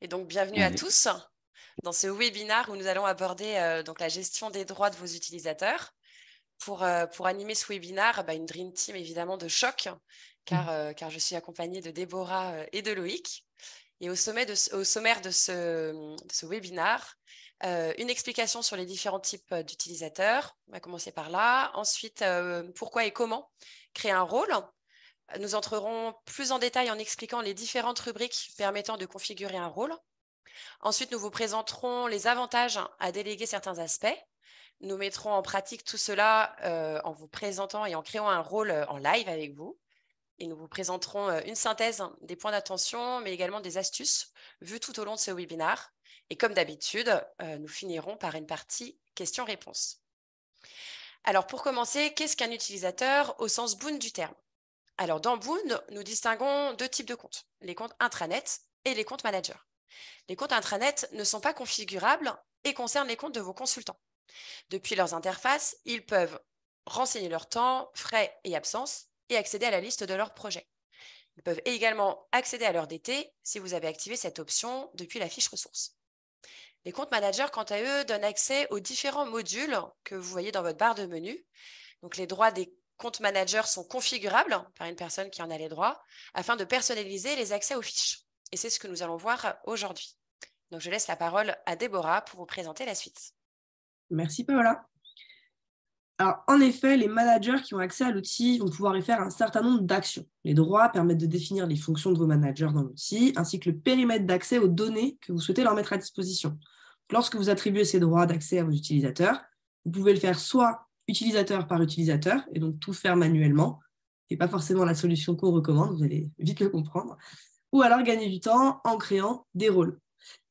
et donc bienvenue à Oui. tous dans ce webinaire où nous allons aborder donc la gestion des droits de vos utilisateurs. Pour animer ce webinaire, une Dream Team évidemment de choc, car je suis accompagnée de Déborah et de Loïc. Et au sommaire de ce webinaire, une explication sur les différents types d'utilisateurs. On va commencer par là. Ensuite, pourquoi et comment créer un rôle. Nous entrerons plus en détail en expliquant les différentes rubriques permettant de configurer un rôle. Ensuite, nous vous présenterons les avantages à déléguer certains aspects. Nous mettrons en pratique tout cela en vous présentant et en créant un rôle en live avec vous. Et nous vous présenterons une synthèse des points d'attention, mais également des astuces vues tout au long de ce webinaire. Et comme d'habitude, nous finirons par une partie questions-réponses. Alors, pour commencer, qu'est-ce qu'un utilisateur au sens Boon du terme? Alors, dans Boon, nous distinguons deux types de comptes, les comptes intranet et les comptes managers. Les comptes intranet ne sont pas configurables et concernent les comptes de vos consultants. Depuis leurs interfaces, ils peuvent renseigner leur temps, frais et absences et accéder à la liste de leurs projets. Ils peuvent également accéder à leur DT si vous avez activé cette option depuis la fiche ressources. Les comptes managers, quant à eux, donnent accès aux différents modules que vous voyez dans votre barre de menu. Donc, les droits des comptes managers sont configurables par une personne qui en a les droits afin de personnaliser les accès aux fiches. Et c'est ce que nous allons voir aujourd'hui. Donc, je laisse la parole à Déborah pour vous présenter la suite. Merci Paola. Alors, en effet, les managers qui ont accès à l'outil vont pouvoir y faire un certain nombre d'actions. Les droits permettent de définir les fonctions de vos managers dans l'outil, ainsi que le périmètre d'accès aux données que vous souhaitez leur mettre à disposition. Lorsque vous attribuez ces droits d'accès à vos utilisateurs, vous pouvez le faire soit utilisateur par utilisateur, et donc tout faire manuellement, et pas forcément la solution qu'on recommande, vous allez vite le comprendre, ou alors gagner du temps en créant des rôles.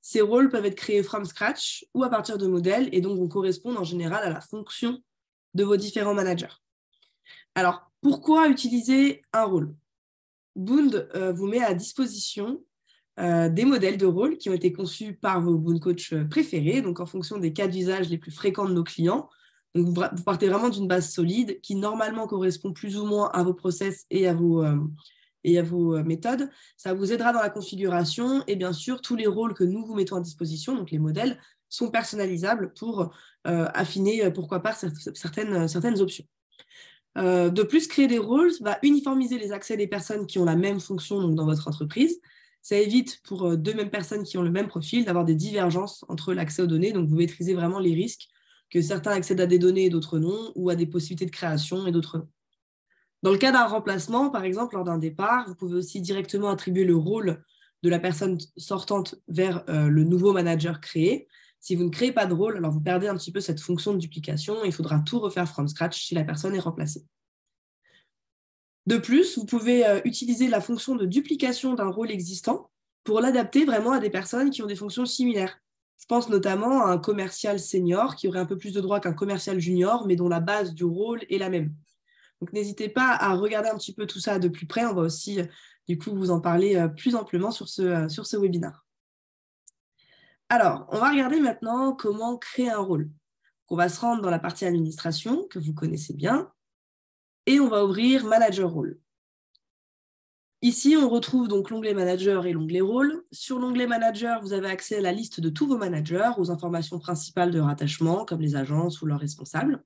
Ces rôles peuvent être créés from scratch ou à partir de modèles, et donc vont correspondre en général à la fonction de vos différents managers. Alors, pourquoi utiliser un rôle? Boond vous met à disposition des modèles de rôle qui ont été conçus par vos Boond Coach préférés, donc en fonction des cas d'usage les plus fréquents de nos clients. Donc, vous partez vraiment d'une base solide qui normalement correspond plus ou moins à vos process et à vos méthodes. Ça vous aidera dans la configuration et bien sûr, tous les rôles que nous vous mettons à disposition, donc les modèles, sont personnalisables pour affiner, pourquoi pas, certaines options. De plus, créer des rôles va uniformiser les accès des personnes qui ont la même fonction donc, dans votre entreprise. Ça évite pour deux mêmes personnes qui ont le même profil d'avoir des divergences entre l'accès aux données. Donc, vous maîtrisez vraiment les risques que certains accèdent à des données et d'autres non, ou à des possibilités de création et d'autres non. Dans le cas d'un remplacement, par exemple, lors d'un départ, vous pouvez aussi directement attribuer le rôle de la personne sortante vers le nouveau manager créé. Si vous ne créez pas de rôle, alors vous perdez un petit peu cette fonction de duplication. Il faudra tout refaire from scratch si la personne est remplacée. De plus, vous pouvez utiliser la fonction de duplication d'un rôle existant pour l'adapter vraiment à des personnes qui ont des fonctions similaires. Je pense notamment à un commercial senior qui aurait un peu plus de droits qu'un commercial junior, mais dont la base du rôle est la même. Donc, n'hésitez pas à regarder un petit peu tout ça de plus près. On va aussi, du coup, vous en parler plus amplement sur ce webinaire. Alors, on va regarder maintenant comment créer un rôle. On va se rendre dans la partie administration, que vous connaissez bien, et on va ouvrir Manager Role. Ici, on retrouve donc l'onglet Manager et l'onglet Rôle. Sur l'onglet Manager, vous avez accès à la liste de tous vos managers, aux informations principales de rattachement, comme les agences ou leurs responsables.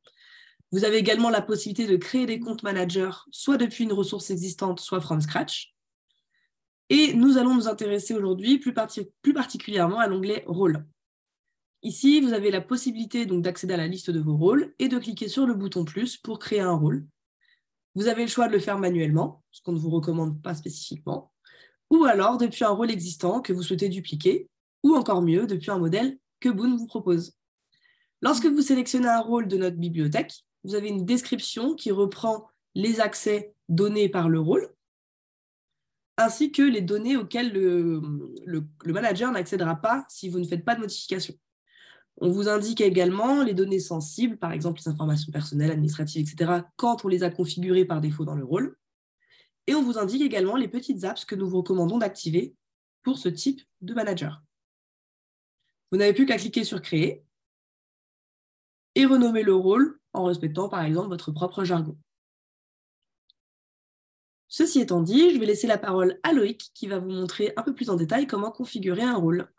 Vous avez également la possibilité de créer des comptes managers, soit depuis une ressource existante, soit from scratch. Et nous allons nous intéresser aujourd'hui plus particulièrement à l'onglet Rôle. Ici, vous avez la possibilité d'accéder à la liste de vos rôles et de cliquer sur le bouton plus pour créer un rôle. Vous avez le choix de le faire manuellement, ce qu'on ne vous recommande pas spécifiquement, ou alors depuis un rôle existant que vous souhaitez dupliquer, ou encore mieux, depuis un modèle que Boon vous propose. Lorsque vous sélectionnez un rôle de notre bibliothèque, vous avez une description qui reprend les accès donnés par le rôle, ainsi que les données auxquelles le manager n'accédera pas si vous ne faites pas de modification. On vous indique également les données sensibles, par exemple les informations personnelles, administratives, etc., quand on les a configurées par défaut dans le rôle. Et on vous indique également les petites apps que nous vous recommandons d'activer pour ce type de manager. Vous n'avez plus qu'à cliquer sur « Créer » et renommer le rôle en respectant, par exemple, votre propre jargon. Ceci étant dit, je vais laisser la parole à Loïc qui va vous montrer un peu plus en détail comment configurer un rôle.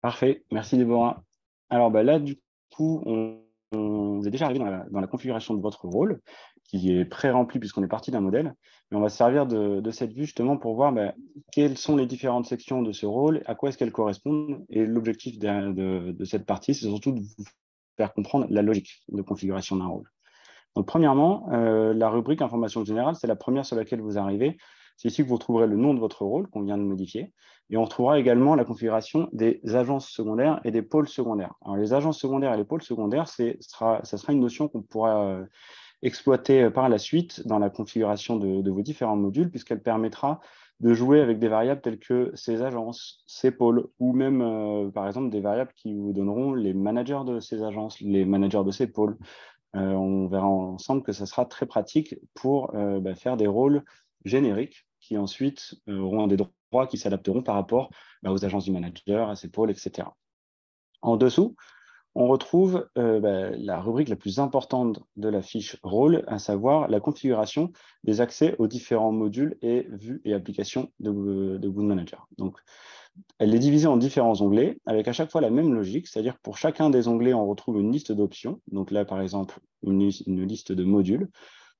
Parfait, merci Déborah. Alors là, du coup, on est déjà arrivé dans la configuration de votre rôle, qui est pré-rempli puisqu'on est parti d'un modèle. Mais on va se servir de cette vue justement pour voir quelles sont les différentes sections de ce rôle, à quoi est-ce qu'elles correspondent. Et l'objectif de cette partie, c'est surtout de vous faire comprendre la logique de configuration d'un rôle. Donc, premièrement, la rubrique information générale, c'est la première sur laquelle vous arrivez. C'est ici que vous retrouverez le nom de votre rôle qu'on vient de modifier. Et on retrouvera également la configuration des agences secondaires et des pôles secondaires. Alors, les agences secondaires et les pôles secondaires, ça sera une notion qu'on pourra exploiter par la suite dans la configuration de vos différents modules, puisqu'elle permettra de jouer avec des variables telles que ces agences, ces pôles, ou même, par exemple, des variables qui vous donneront les managers de ces agences, les managers de ces pôles. On verra ensemble que ça sera très pratique pour faire des rôles génériques qui ensuite auront des droits qui s'adapteront par rapport aux agences du manager, à ses pôles, etc. En dessous, on retrouve la rubrique la plus importante de la fiche rôle, à savoir la configuration des accès aux différents modules et vues et applications de Good Manager. Donc, elle est divisée en différents onglets, avec à chaque fois la même logique, c'est-à-dire que pour chacun des onglets, on retrouve une liste d'options. Donc là, par exemple, une liste de modules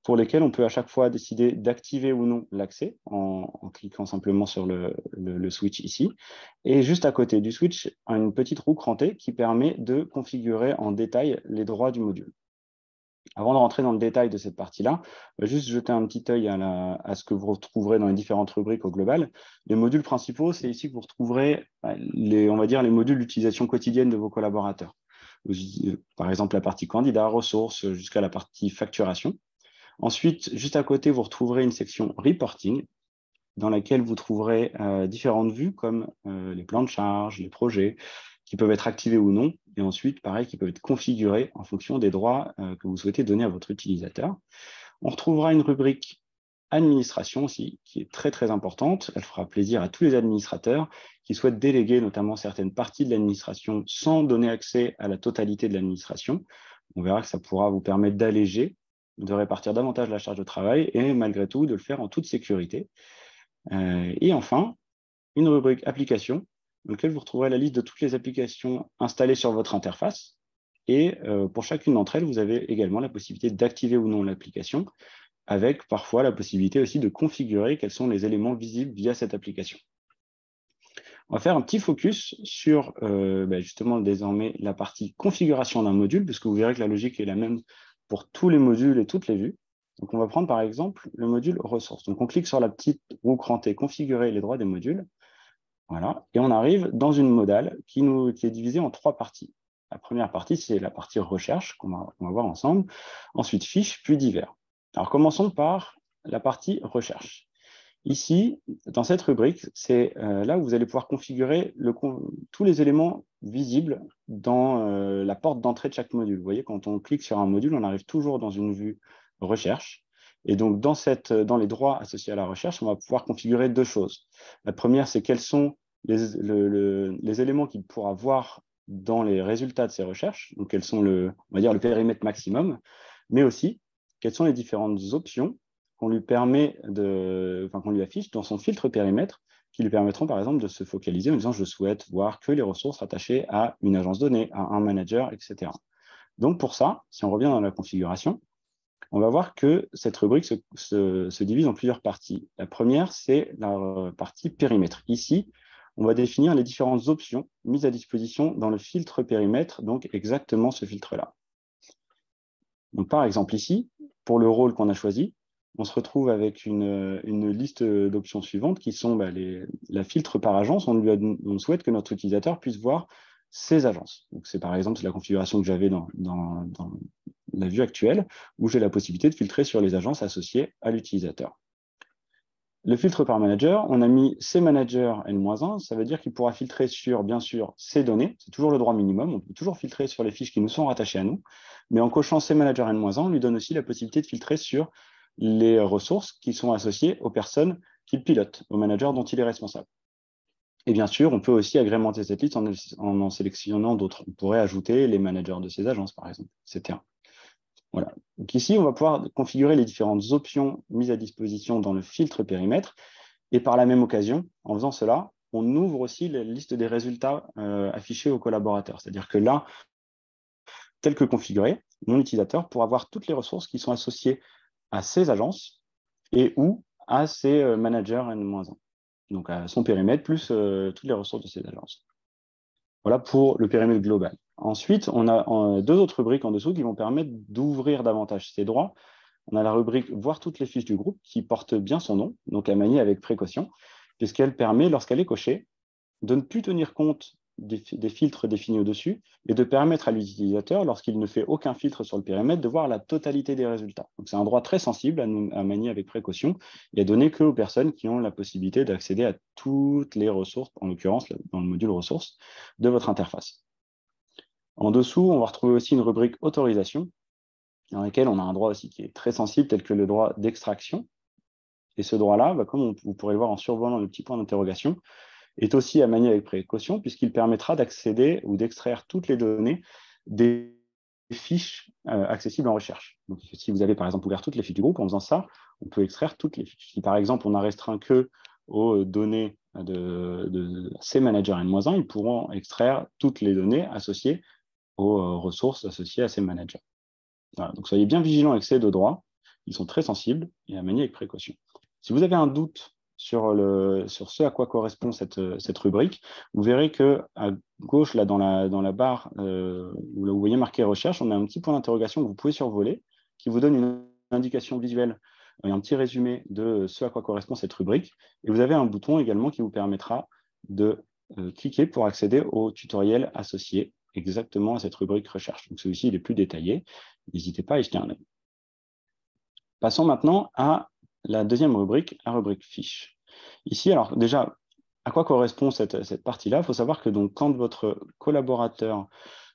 pour lesquels on peut à chaque fois décider d'activer ou non l'accès en cliquant simplement sur le switch ici. Et juste à côté du switch, une petite roue crantée qui permet de configurer en détail les droits du module. Avant de rentrer dans le détail de cette partie-là, on va juste jeter un petit œil à ce que vous retrouverez dans les différentes rubriques au global. Les modules principaux, c'est ici que vous retrouverez on va dire, les modules d'utilisation quotidienne de vos collaborateurs. Par exemple, la partie candidat, ressources, jusqu'à la partie facturation. Ensuite, juste à côté, vous retrouverez une section reporting dans laquelle vous trouverez différentes vues comme les plans de charge, les projets, qui peuvent être activés ou non, et ensuite, pareil, qui peuvent être configurés en fonction des droits que vous souhaitez donner à votre utilisateur. On retrouvera une rubrique administration aussi, qui est très, très importante. Elle fera plaisir à tous les administrateurs qui souhaitent déléguer notamment certaines parties de l'administration sans donner accès à la totalité de l'administration. On verra que ça pourra vous permettre d'alléger, de répartir davantage la charge de travail et malgré tout de le faire en toute sécurité. Et enfin, une rubrique applications, dans laquelle vous retrouverez la liste de toutes les applications installées sur votre interface. Et pour chacune d'entre elles, vous avez également la possibilité d'activer ou non l'application, avec parfois la possibilité aussi de configurer quels sont les éléments visibles via cette application. On va faire un petit focus sur justement désormais la partie configuration d'un module, puisque vous verrez que la logique est la même pour tous les modules et toutes les vues. Donc, on va prendre par exemple le module ressources. Donc, on clique sur la petite roue crantée configurer les droits des modules. Voilà. Et on arrive dans une modale qui est divisée en 3 parties. La première partie, c'est la partie recherche qu'on va voir ensemble. Ensuite, fiches, puis divers. Alors, commençons par la partie recherche. Ici, dans cette rubrique, c'est là où vous allez pouvoir configurer tous les éléments visibles dans la porte d'entrée de chaque module. Vous voyez, quand on clique sur un module, on arrive toujours dans une vue recherche. Et donc, dans les droits associés à la recherche, on va pouvoir configurer 2 choses. La première, c'est quels sont les éléments qu'il pourra voir dans les résultats de ces recherches, donc quels sont on va dire le périmètre maximum, mais aussi quelles sont les différentes options qu'on lui qu'on lui affiche dans son filtre périmètre, qui lui permettront par exemple de se focaliser en disant je souhaite voir que les ressources rattachées à une agence donnée, à un manager, etc. Donc pour ça, si on revient dans la configuration, on va voir que cette rubrique se divise en plusieurs parties. La première, c'est la partie périmètre. Ici, on va définir les différentes options mises à disposition dans le filtre périmètre, donc exactement ce filtre-là. Donc, par exemple, ici, pour le rôle qu'on a choisi, on se retrouve avec une liste d'options suivantes qui sont la filtre par agence. On souhaite que notre utilisateur puisse voir ces agences. Donc, c'est par exemple la configuration que j'avais dans la vue actuelle, où j'ai la possibilité de filtrer sur les agences associées à l'utilisateur. Le filtre par manager, on a mis ces managers N-1, ça veut dire qu'il pourra filtrer sur, bien sûr, ces données, c'est toujours le droit minimum, on peut toujours filtrer sur les fiches qui nous sont rattachées à nous, mais en cochant ces managers N-1, on lui donne aussi la possibilité de filtrer sur les ressources qui sont associées aux personnes qu'il pilote, aux managers dont il est responsable. Et bien sûr, on peut aussi agrémenter cette liste en sélectionnant d'autres. On pourrait ajouter les managers de ces agences, par exemple, etc. Voilà. Donc ici, on va pouvoir configurer les différentes options mises à disposition dans le filtre périmètre. Et par la même occasion, en faisant cela, on ouvre aussi la liste des résultats affichés aux collaborateurs. C'est-à-dire que là, tel que configuré, mon utilisateur pourra voir toutes les ressources qui sont associées à ses agences et ou à ses managers N-1. Donc à son périmètre, plus toutes les ressources de ses agences. Voilà pour le périmètre global. Ensuite, on a deux autres rubriques en dessous qui vont permettre d'ouvrir davantage ces droits. On a la rubrique « Voir toutes les fiches du groupe » qui porte bien son nom, donc à manier avec précaution, puisqu'elle permet, lorsqu'elle est cochée, de ne plus tenir compte des filtres définis au-dessus et de permettre à l'utilisateur, lorsqu'il ne fait aucun filtre sur le périmètre, de voir la totalité des résultats. Donc c'est un droit très sensible à manier avec précaution et à donner qu'aux personnes qui ont la possibilité d'accéder à toutes les ressources, en l'occurrence dans le module ressources, de votre interface. En dessous, on va retrouver aussi une rubrique autorisation, dans laquelle on a un droit aussi qui est très sensible, tel que le droit d'extraction. Et ce droit-là, comme vous pourrez le voir en survolant le petit point d'interrogation, est aussi à manier avec précaution, puisqu'il permettra d'accéder ou d'extraire toutes les données des fiches accessibles en recherche. Donc, si vous avez par exemple ouvert toutes les fiches du groupe, en faisant ça, on peut extraire toutes les fiches. Si par exemple on a restreint que aux données de ces managers N-1, ils pourront extraire toutes les données associées aux ressources associées à ces managers. Voilà, donc soyez bien vigilants avec ces deux droits, ils sont très sensibles et à manier avec précaution. Si vous avez un doute sur ce à quoi correspond cette rubrique, vous verrez qu'à gauche, là, dans la barre où vous voyez marqué recherche, on a un petit point d'interrogation que vous pouvez survoler, qui vous donne une indication visuelle et un petit résumé de ce à quoi correspond cette rubrique. Et vous avez un bouton également qui vous permettra de cliquer pour accéder au tutoriel associé exactement à cette rubrique recherche. Donc celui-ci, il est plus détaillé. N'hésitez pas à y jeter un œil. Passons maintenant à la deuxième rubrique, la rubrique fiche. Ici, alors déjà, à quoi correspond cette partie-là? Il faut savoir que donc, quand votre collaborateur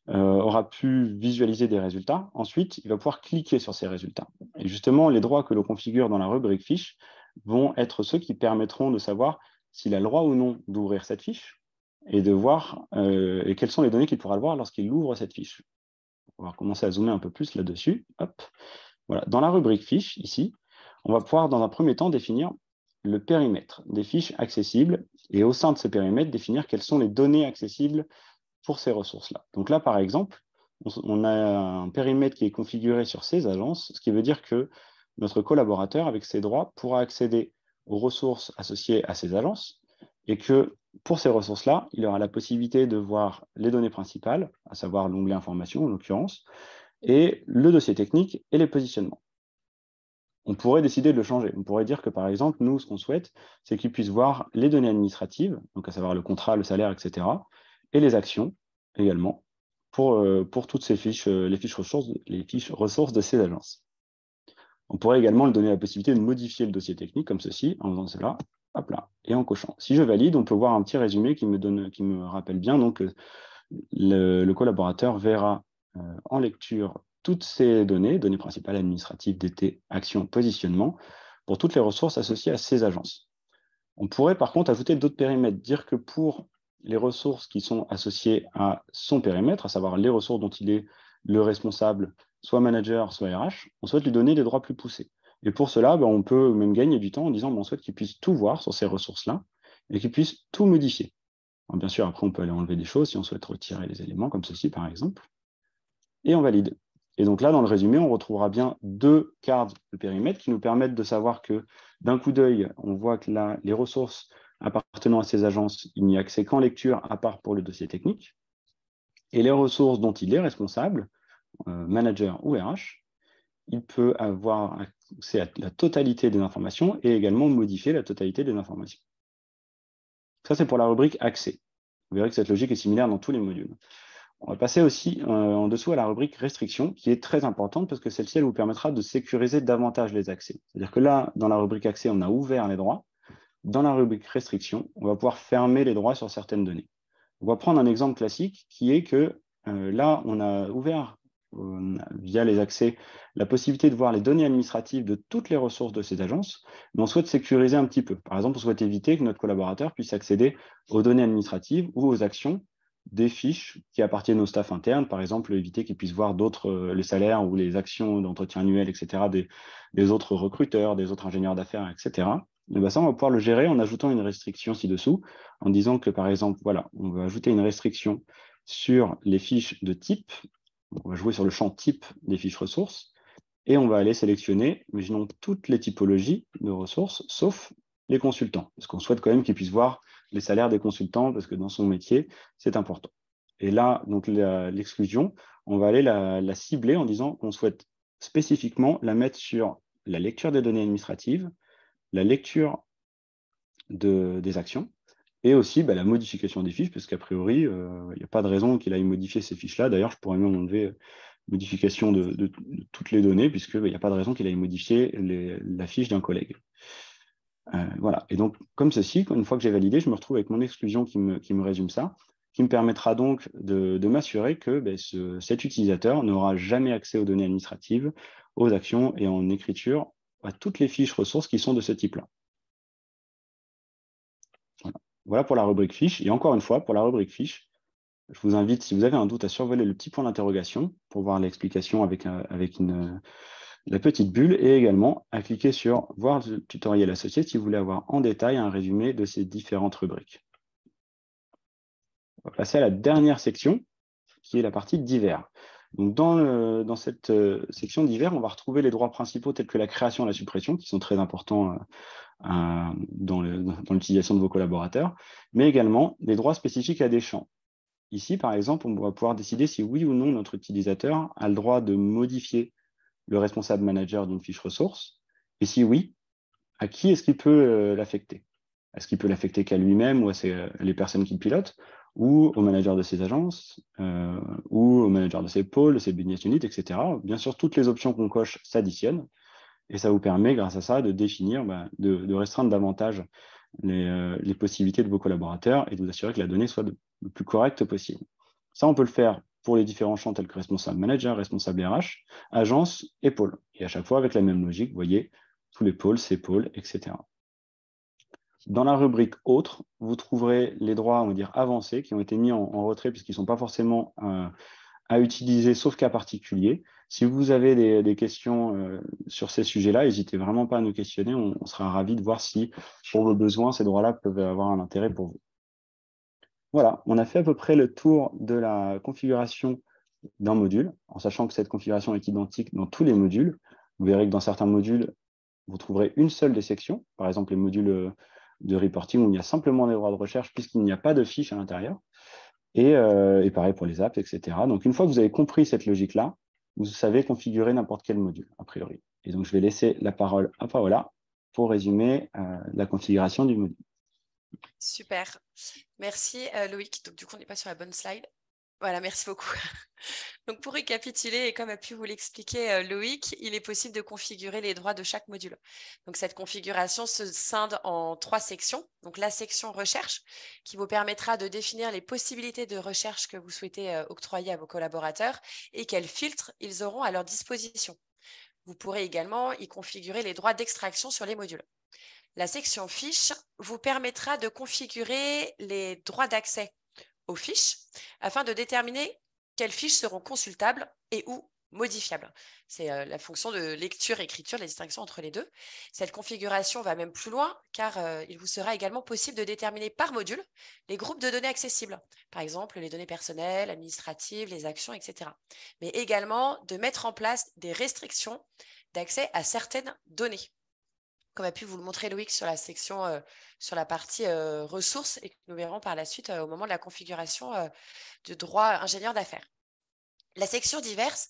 aura pu visualiser des résultats, ensuite, il va pouvoir cliquer sur ces résultats. Et justement, les droits que l'on configure dans la rubrique fiche vont être ceux qui permettront de savoir s'il a le droit ou non d'ouvrir cette fiche et de voir et quelles sont les données qu'il pourra voir lorsqu'il ouvre cette fiche. On va commencer à zoomer un peu plus là-dessus. Voilà. Dans la rubrique fiche, ici, on va pouvoir, dans un premier temps, définir le périmètre des fiches accessibles et au sein de ce périmètre, définir quelles sont les données accessibles pour ces ressources-là. Donc là, par exemple, on a un périmètre qui est configuré sur ces agences, ce qui veut dire que notre collaborateur, avec ses droits, pourra accéder aux ressources associées à ces agences et que pour ces ressources-là, il aura la possibilité de voir les données principales, à savoir l'onglet information en l'occurrence, et le dossier technique et les positionnements. On pourrait décider de le changer. On pourrait dire que, par exemple, nous, ce qu'on souhaite, c'est qu'ils puissent voir les données administratives, donc à savoir le contrat, le salaire, etc., et les actions également, pour toutes ces fiches, les fiches ressources de ces agences. On pourrait également lui donner la possibilité de modifier le dossier technique, comme ceci, en faisant cela, hop là, et en cochant. Si je valide, on peut voir un petit résumé qui me rappelle bien, donc le collaborateur verra en lecture toutes ces données principales administratives, DT, actions, positionnement, pour toutes les ressources associées à ces agences. On pourrait par contre ajouter d'autres périmètres, dire que pour les ressources qui sont associées à son périmètre, à savoir les ressources dont il est le responsable, soit manager, soit RH, on souhaite lui donner des droits plus poussés. Et pour cela, on peut même gagner du temps en disant on souhaite qu'il puisse tout voir sur ces ressources-là et qu'il puisse tout modifier. Alors, bien sûr, après, on peut aller enlever des choses si on souhaite retirer les éléments, comme ceci par exemple, et on valide. Et donc là, dans le résumé, on retrouvera bien deux cartes de périmètre qui nous permettent de savoir que d'un coup d'œil, on voit que là, les ressources appartenant à ces agences, il n'y a accès qu'en lecture, à part pour le dossier technique. Et les ressources dont il est responsable, manager ou RH, il peut avoir accès à la totalité des informations et également modifier la totalité des informations. Ça, c'est pour la rubrique accès. Vous verrez que cette logique est similaire dans tous les modules. On va passer aussi en dessous à la rubrique restriction, qui est très importante parce que celle-ci, elle vous permettra de sécuriser davantage les accès. C'est-à-dire que là, dans la rubrique accès, on a ouvert les droits. Dans la rubrique restriction, on va pouvoir fermer les droits sur certaines données. On va prendre un exemple classique qui est que là, on a ouvert via les accès la possibilité de voir les données administratives de toutes les ressources de ces agences, mais on souhaite sécuriser un petit peu. Par exemple, on souhaite éviter que notre collaborateur puisse accéder aux données administratives ou aux actions des fiches qui appartiennent au staff interne, par exemple, éviter qu'ils puissent voir les salaires ou les actions d'entretien annuel, etc., des autres recruteurs, des autres ingénieurs d'affaires, etc. Et ben ça, on va pouvoir le gérer en ajoutant une restriction ci-dessous, en disant que, par exemple, voilà, on va ajouter une restriction sur les fiches de type. On va jouer sur le champ type des fiches ressources et on va aller sélectionner, imaginons, toutes les typologies de ressources, sauf les consultants, parce qu'on souhaite quand même qu'ils puissent voir les salaires des consultants, parce que dans son métier, c'est important. Et là, donc l'exclusion, on va aller la cibler en disant qu'on souhaite spécifiquement la mettre sur la lecture des données administratives, la lecture des actions, et aussi la modification des fiches, parce qu'a priori, il n'y a pas de raison qu'il aille modifier ces fiches-là. D'ailleurs, je pourrais même enlever modification de toutes les données, puisqu'il n'y a pas de raison qu'il aille modifier la fiche d'un collègue. Voilà. Et donc, comme ceci, une fois que j'ai validé, je me retrouve avec mon exclusion qui me résume ça, qui me permettra donc de m'assurer que cet utilisateur n'aura jamais accès aux données administratives, aux actions et en écriture à toutes les fiches ressources qui sont de ce type-là. Voilà pour la rubrique fiche. Et encore une fois, pour la rubrique fiche, je vous invite, si vous avez un doute, à survoler le petit point d'interrogation pour voir l'explication avec la petite bulle et également à cliquer sur « Voir le tutoriel associé » si vous voulez avoir en détail un résumé de ces différentes rubriques. On va passer à la dernière section qui est la partie divers. Donc dans cette section divers, on va retrouver les droits principaux tels que la création et la suppression qui sont très importants dans l'utilisation de vos collaborateurs, mais également des droits spécifiques à des champs. Ici, par exemple, on va pouvoir décider si oui ou non notre utilisateur a le droit de modifier le responsable manager d'une fiche ressource, et si oui, à qui est-ce qu'il peut l'affecter? Est-ce qu'il peut l'affecter qu'à lui-même ou à les personnes qu'il pilote, ou au manager de ses agences, ou au manager de ses pôles, de ses business units, etc. Bien sûr, toutes les options qu'on coche s'additionnent, et ça vous permet, grâce à ça, de définir, de restreindre davantage les possibilités de vos collaborateurs et de vous assurer que la donnée soit le plus correcte possible. Ça, on peut le faire pour les différents champs tels que responsable manager, responsable RH, agence et pôle. Et à chaque fois avec la même logique, vous voyez, tous les pôles, ces pôles, etc. Dans la rubrique autres, vous trouverez les droits, on va dire, avancés qui ont été mis en retrait puisqu'ils ne sont pas forcément à utiliser, sauf cas particulier. Si vous avez des questions sur ces sujets-là, n'hésitez vraiment pas à nous questionner. On sera ravis de voir si, pour vos besoins, ces droits-là peuvent avoir un intérêt pour vous. Voilà, on a fait à peu près le tour de la configuration d'un module, en sachant que cette configuration est identique dans tous les modules. Vous verrez que dans certains modules, vous trouverez une seule des sections, par exemple les modules de reporting où il y a simplement des droits de recherche puisqu'il n'y a pas de fiche à l'intérieur. Et pareil pour les apps, etc. Donc, une fois que vous avez compris cette logique-là, vous savez configurer n'importe quel module, a priori. Et donc, je vais laisser la parole à Paola pour résumer la configuration du module. Super. Merci Loïc. Donc, du coup, on n'est pas sur la bonne slide. Voilà, merci beaucoup. Donc, pour récapituler, et comme a pu vous l'expliquer Loïc, il est possible de configurer les droits de chaque module. Donc, cette configuration se scinde en 3 sections. Donc, la section recherche, qui vous permettra de définir les possibilités de recherche que vous souhaitez octroyer à vos collaborateurs et quels filtres ils auront à leur disposition. Vous pourrez également y configurer les droits d'extraction sur les modules. La section fiches vous permettra de configurer les droits d'accès aux fiches afin de déterminer quelles fiches seront consultables et ou modifiables. C'est la fonction de lecture-écriture, la distinction entre les deux. Cette configuration va même plus loin car il vous sera également possible de déterminer par module les groupes de données accessibles, par exemple les données personnelles, administratives, les actions, etc. Mais également de mettre en place des restrictions d'accès à certaines données, comme a pu vous le montrer Loïc sur la section, sur la partie ressources et que nous verrons par la suite au moment de la configuration de droit ingénieur d'affaires. La section diverses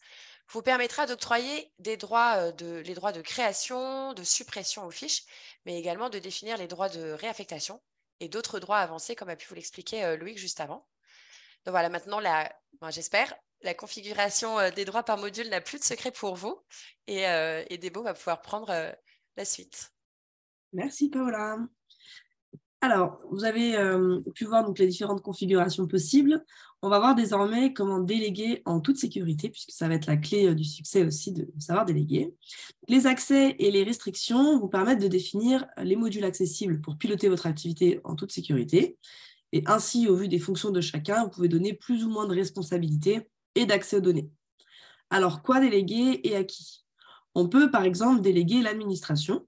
vous permettra d'octroyer les droits de création, de suppression aux fiches, mais également de définir les droits de réaffectation et d'autres droits avancés, comme a pu vous l'expliquer Loïc juste avant. Donc voilà, maintenant, j'espère, la configuration des droits par module n'a plus de secret pour vous et Debo va pouvoir prendre la suite. Merci Paola. Alors, vous avez pu voir donc, les différentes configurations possibles. On va voir désormais comment déléguer en toute sécurité, puisque ça va être la clé du succès aussi de savoir déléguer. Les accès et les restrictions vous permettent de définir les modules accessibles pour piloter votre activité en toute sécurité. Et ainsi, au vu des fonctions de chacun, vous pouvez donner plus ou moins de responsabilités et d'accès aux données. Alors, quoi déléguer et à qui? On peut, par exemple, déléguer l'administration,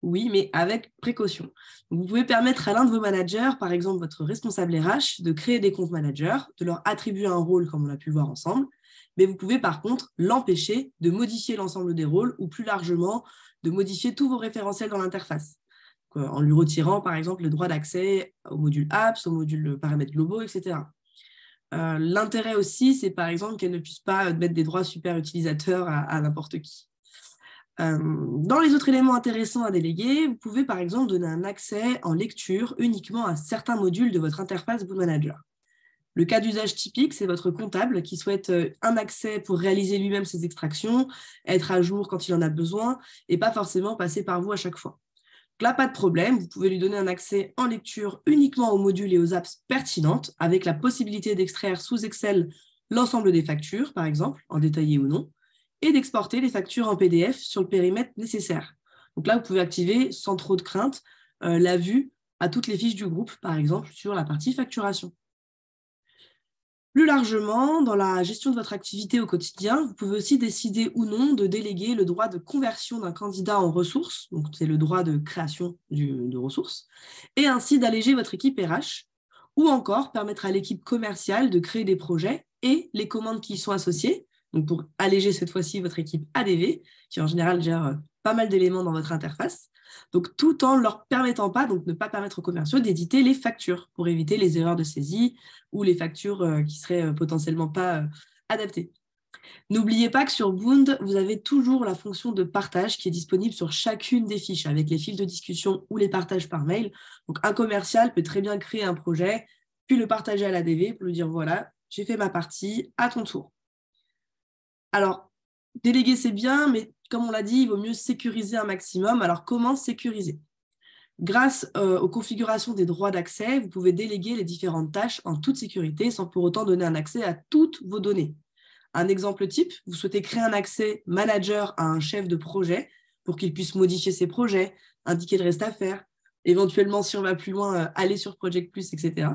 Oui, mais avec précaution. Donc, vous pouvez permettre à l'un de vos managers, par exemple votre responsable RH, de créer des comptes managers, de leur attribuer un rôle comme on a pu le voir ensemble, mais vous pouvez par contre l'empêcher de modifier l'ensemble des rôles ou plus largement de modifier tous vos référentiels dans l'interface, en lui retirant par exemple le droit d'accès au module apps, au module paramètres globaux, etc. L'intérêt aussi, c'est par exemple qu'elle ne puisse pas mettre des droits super utilisateurs à n'importe qui. Dans les autres éléments intéressants à déléguer, vous pouvez par exemple donner un accès en lecture uniquement à certains modules de votre interface Boon Manager. Le cas d'usage typique, c'est votre comptable qui souhaite un accès pour réaliser lui-même ses extractions, être à jour quand il en a besoin et pas forcément passer par vous à chaque fois. Donc là, pas de problème, vous pouvez lui donner un accès en lecture uniquement aux modules et aux apps pertinentes avec la possibilité d'extraire sous Excel l'ensemble des factures, par exemple, en détaillé ou non, et d'exporter les factures en PDF sur le périmètre nécessaire. Donc là, vous pouvez activer sans trop de crainte la vue à toutes les fiches du groupe, par exemple sur la partie facturation. Plus largement, dans la gestion de votre activité au quotidien, vous pouvez aussi décider ou non de déléguer le droit de conversion d'un candidat en ressources, donc c'est le droit de création de ressources, et ainsi d'alléger votre équipe RH, ou encore permettre à l'équipe commerciale de créer des projets et les commandes qui y sont associées, donc pour alléger cette fois-ci votre équipe ADV, qui en général gère pas mal d'éléments dans votre interface, donc tout en ne leur permettant pas, donc ne pas permettre aux commerciaux d'éditer les factures pour éviter les erreurs de saisie ou les factures qui seraient potentiellement pas adaptées. N'oubliez pas que sur Boond, vous avez toujours la fonction de partage qui est disponible sur chacune des fiches avec les fils de discussion ou les partages par mail. Donc un commercial peut très bien créer un projet, puis le partager à l'ADV pour lui dire voilà, j'ai fait ma partie, à ton tour. Alors, déléguer c'est bien, mais comme on l'a dit, il vaut mieux sécuriser un maximum. Alors comment sécuriser ? Grâce aux configurations des droits d'accès, vous pouvez déléguer les différentes tâches en toute sécurité sans pour autant donner un accès à toutes vos données. Un exemple type, vous souhaitez créer un accès manager à un chef de projet pour qu'il puisse modifier ses projets, indiquer le reste à faire, éventuellement, si on va plus loin, aller sur Project Plus, etc.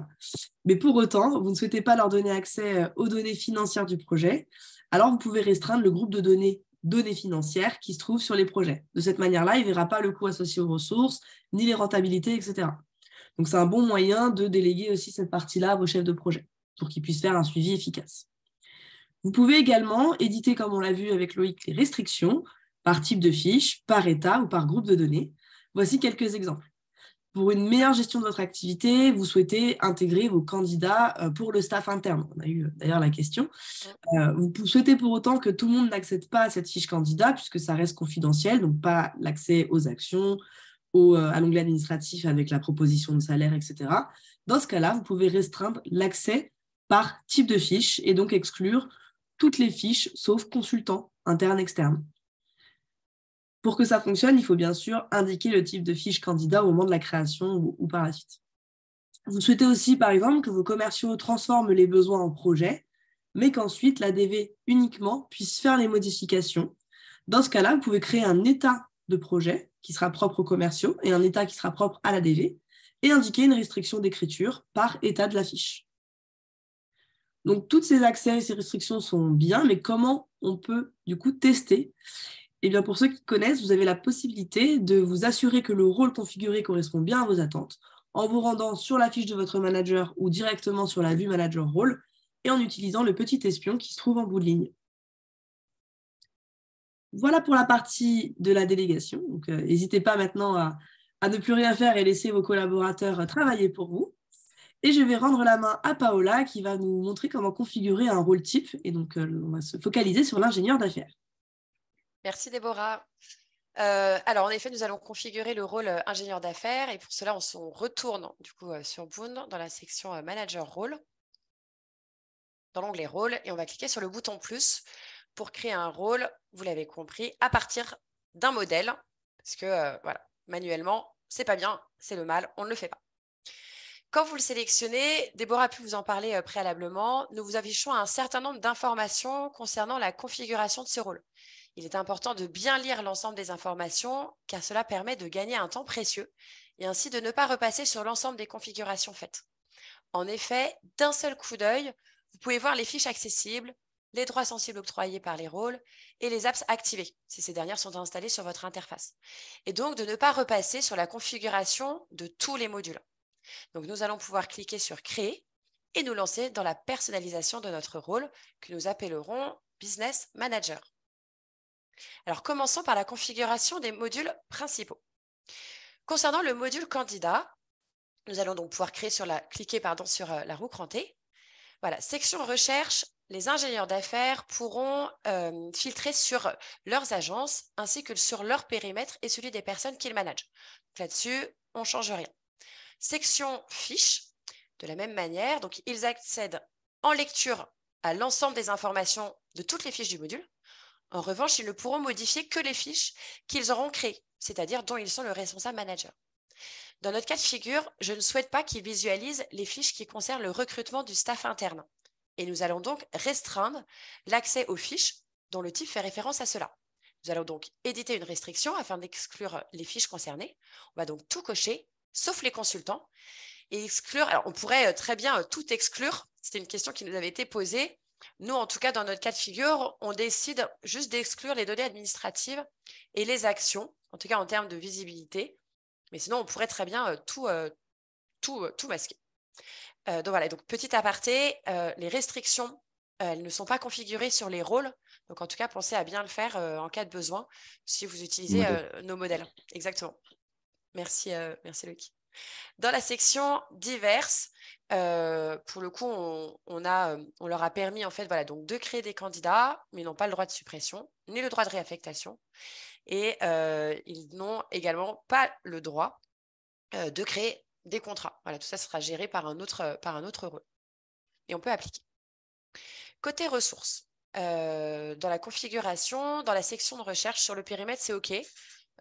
Mais pour autant, vous ne souhaitez pas leur donner accès aux données financières du projet, alors vous pouvez restreindre le groupe de données financières qui se trouvent sur les projets. De cette manière-là, il ne verra pas le coût associé aux ressources, ni les rentabilités, etc. Donc, c'est un bon moyen de déléguer aussi cette partie-là à vos chefs de projet pour qu'ils puissent faire un suivi efficace. Vous pouvez également éditer, comme on l'a vu avec Loïc, les restrictions par type de fiche, par état ou par groupe de données. Voici quelques exemples. Pour une meilleure gestion de votre activité, vous souhaitez intégrer vos candidats pour le staff interne. On a eu d'ailleurs la question. Vous souhaitez pour autant que tout le monde n'accède pas à cette fiche candidat puisque ça reste confidentiel, donc pas l'accès aux actions, à l'onglet administratif avec la proposition de salaire, etc. Dans ce cas-là, vous pouvez restreindre l'accès par type de fiche et donc exclure toutes les fiches sauf consultant interne externe. Pour que ça fonctionne, il faut bien sûr indiquer le type de fiche candidat au moment de la création ou par la suite. Vous souhaitez aussi, par exemple, que vos commerciaux transforment les besoins en projets, mais qu'ensuite l'ADV uniquement puisse faire les modifications. Dans ce cas-là, vous pouvez créer un état de projet qui sera propre aux commerciaux et un état qui sera propre à l'ADV et indiquer une restriction d'écriture par état de la fiche. Donc, tous ces accès et ces restrictions sont bien, mais comment on peut du coup tester ? Eh bien, pour ceux qui connaissent, vous avez la possibilité de vous assurer que le rôle configuré correspond bien à vos attentes en vous rendant sur la fiche de votre manager ou directement sur la vue manager rôle et en utilisant le petit espion qui se trouve en bout de ligne. Voilà pour la partie de la délégation. Donc, n'hésitez pas maintenant à ne plus rien faire et laisser vos collaborateurs travailler pour vous. Et je vais rendre la main à Paola qui va nous montrer comment configurer un rôle type. Et donc, on va se focaliser sur l'ingénieur d'affaires. Merci Déborah. Alors en effet, nous allons configurer le rôle ingénieur d'affaires et pour cela, on retourne du coup sur Boon dans la section Manager Rôle, dans l'onglet Rôle et on va cliquer sur le bouton plus pour créer un rôle, vous l'avez compris, à partir d'un modèle parce que voilà, manuellement, c'est pas bien, c'est le mal, on ne le fait pas. Quand vous le sélectionnez, Déborah a pu vous en parler préalablement, nous vous affichons un certain nombre d'informations concernant la configuration de ce rôle. Il est important de bien lire l'ensemble des informations car cela permet de gagner un temps précieux et ainsi de ne pas repasser sur l'ensemble des configurations faites. En effet, d'un seul coup d'œil, vous pouvez voir les fiches accessibles, les droits sensibles octroyés par les rôles et les apps activées, si ces dernières sont installées sur votre interface. Et donc, de ne pas repasser sur la configuration de tous les modules. Donc, nous allons pouvoir cliquer sur « Créer » et nous lancer dans la personnalisation de notre rôle que nous appellerons « Business Manager ». Alors, commençons par la configuration des modules principaux. Concernant le module candidat, nous allons donc pouvoir cliquer sur la roue crantée. Voilà, section recherche, les ingénieurs d'affaires pourront filtrer sur leurs agences ainsi que sur leur périmètre et celui des personnes qu'ils managent. Là-dessus, on ne change rien. Section fiches, de la même manière, donc ils accèdent en lecture à l'ensemble des informations de toutes les fiches du module. En revanche, ils ne pourront modifier que les fiches qu'ils auront créées, c'est-à-dire dont ils sont le responsable manager. Dans notre cas de figure, je ne souhaite pas qu'ils visualisent les fiches qui concernent le recrutement du staff interne. Et nous allons donc restreindre l'accès aux fiches dont le type fait référence à cela. Nous allons donc éditer une restriction afin d'exclure les fiches concernées. On va donc tout cocher, sauf les consultants, et exclure. Alors, on pourrait très bien tout exclure. C'était une question qui nous avait été posée. Nous, en tout cas, dans notre cas de figure, on décide juste d'exclure les données administratives et les actions, en tout cas en termes de visibilité. Mais sinon, on pourrait très bien tout masquer. Donc voilà, donc petit aparté, les restrictions, elles ne sont pas configurées sur les rôles. Donc en tout cas, pensez à bien le faire en cas de besoin si vous utilisez nos modèles. Exactement. Merci, merci Loïc. Dans la section diverses, pour le coup, on leur a permis en fait, voilà, donc de créer des candidats, mais ils n'ont pas le droit de suppression ni le droit de réaffectation. Et ils n'ont également pas le droit de créer des contrats. Voilà, tout ça sera géré par un autre rôle. Et on peut appliquer. Côté ressources, dans la configuration, dans la section de recherche sur le périmètre, c'est OK.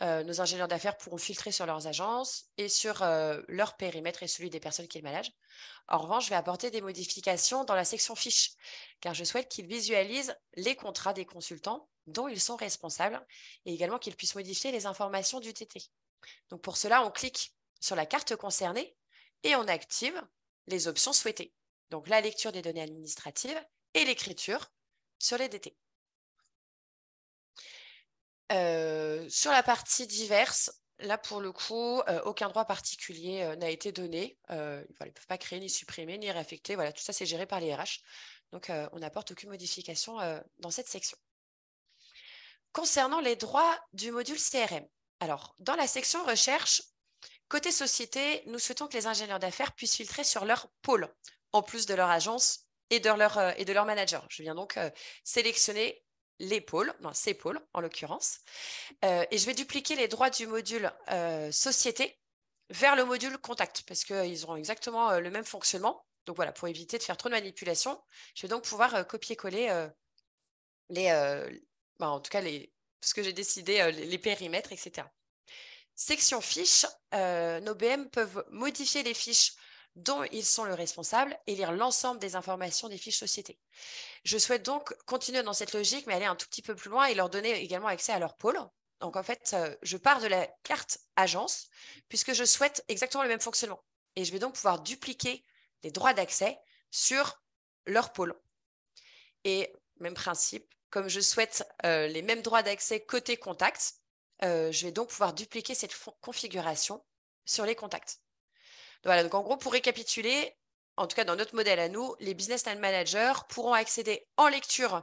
Nos ingénieurs d'affaires pourront filtrer sur leurs agences et sur leur périmètre et celui des personnes qu'ils managent. En revanche, je vais apporter des modifications dans la section fiches, car je souhaite qu'ils visualisent les contrats des consultants dont ils sont responsables et également qu'ils puissent modifier les informations du TT. Donc pour cela, on clique sur la carte concernée et on active les options souhaitées. Donc la lecture des données administratives et l'écriture sur les DT. Sur la partie diverses, là pour le coup, aucun droit particulier n'a été donné. Ils ne peuvent pas créer, ni supprimer, ni réaffecter. Voilà, tout ça c'est géré par les RH. Donc on n'apporte aucune modification dans cette section. Concernant les droits du module CRM, alors dans la section recherche, côté société, nous souhaitons que les ingénieurs d'affaires puissent filtrer sur leur pôle, en plus de leur agence et de leur manager. Je viens donc sélectionner ces pôles en l'occurrence, et je vais dupliquer les droits du module société vers le module contact, parce qu'ils auront exactement le même fonctionnement. Donc voilà, pour éviter de faire trop de manipulations, je vais donc pouvoir copier-coller en tout cas ce que j'ai décidé, les périmètres, etc. Section fiches, nos BM peuvent modifier les fiches dont ils sont le responsable et lire l'ensemble des informations des fiches société. Je souhaite donc continuer dans cette logique, mais aller un tout petit peu plus loin et leur donner également accès à leur pôle. Donc en fait, je pars de la carte agence puisque je souhaite exactement le même fonctionnement. Et je vais donc pouvoir dupliquer les droits d'accès sur leur pôle. Et même principe, comme je souhaite les mêmes droits d'accès côté contact, je vais donc pouvoir dupliquer cette configuration sur les contacts. Voilà, donc en gros, pour récapituler, en tout cas dans notre modèle à nous, les business managers pourront accéder en lecture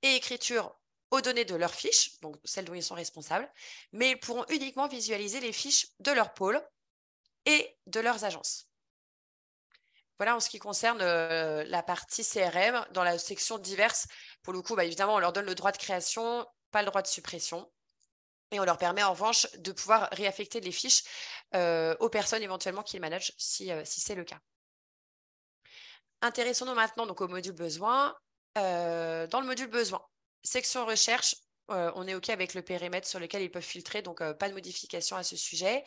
et écriture aux données de leurs fiches, donc celles dont ils sont responsables, mais ils pourront uniquement visualiser les fiches de leur pôle et de leurs agences. Voilà en ce qui concerne la partie CRM. Dans la section diverses, pour le coup, évidemment, on leur donne le droit de création, pas le droit de suppression. Et on leur permet en revanche de pouvoir réaffecter les fiches aux personnes éventuellement qu'ils managent si c'est le cas. Intéressons-nous maintenant donc au module besoin. Dans le module besoin, section recherche, on est OK avec le périmètre sur lequel ils peuvent filtrer, donc pas de modification à ce sujet.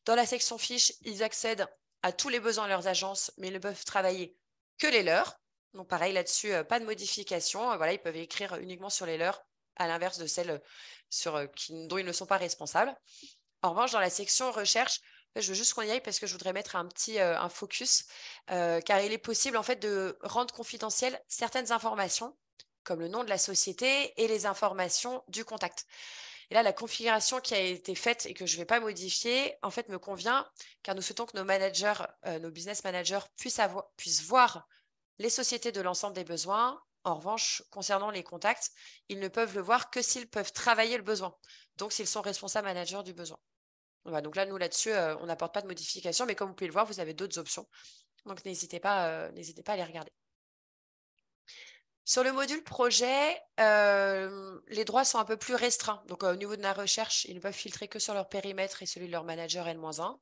Dans la section fiches, ils accèdent à tous les besoins de leurs agences, mais ils ne peuvent travailler que les leurs. Donc pareil là-dessus, pas de modification. Voilà, ils peuvent écrire uniquement sur les leurs, à l'inverse de celles dont ils ne sont pas responsables. En revanche, dans la section recherche, je veux juste qu'on y aille parce que je voudrais mettre un focus, car il est possible en fait de rendre confidentielles certaines informations, comme le nom de la société et les informations du contact. Et là, la configuration qui a été faite et que je ne vais pas modifier, en fait, me convient, car nous souhaitons que nos managers, nos business managers puissent voir les sociétés de l'ensemble des besoins. En revanche, concernant les contacts, ils ne peuvent le voir que s'ils peuvent travailler le besoin, donc s'ils sont responsables managers du besoin. Voilà, donc là, nous, là-dessus, on n'apporte pas de modification, mais comme vous pouvez le voir, vous avez d'autres options. Donc, n'hésitez pas à les regarder. Sur le module projet, les droits sont un peu plus restreints. Donc, au niveau de la recherche, ils ne peuvent filtrer que sur leur périmètre et celui de leur manager N-1.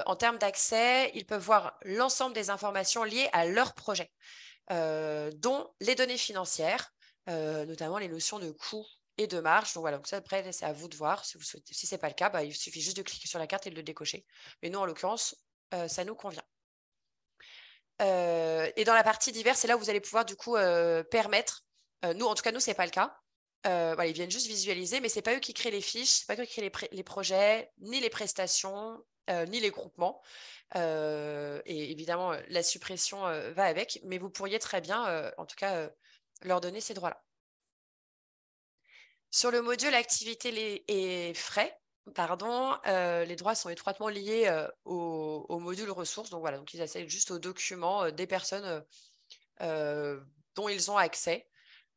En termes d'accès, ils peuvent voir l'ensemble des informations liées à leur projet, dont les données financières, notamment les notions de coût et de marge. Donc, voilà, donc ça, après, c'est à vous de voir. Si ce n'est pas le cas, il suffit juste de cliquer sur la carte et de le décocher. Mais nous, en l'occurrence, ça nous convient. Et dans la partie diverses, c'est là où vous allez pouvoir du coup permettre, nous en tout cas nous c'est pas le cas, voilà, ils viennent juste visualiser, mais c'est pas eux qui créent les fiches, c'est pas eux qui créent les projets, ni les prestations, ni les groupements, et évidemment la suppression va avec, mais vous pourriez très bien en tout cas leur donner ces droits-là. Sur le module activités et frais, pardon, les droits sont étroitement liés au module ressources. Donc voilà, donc ils accèdent juste aux documents des personnes dont ils ont accès.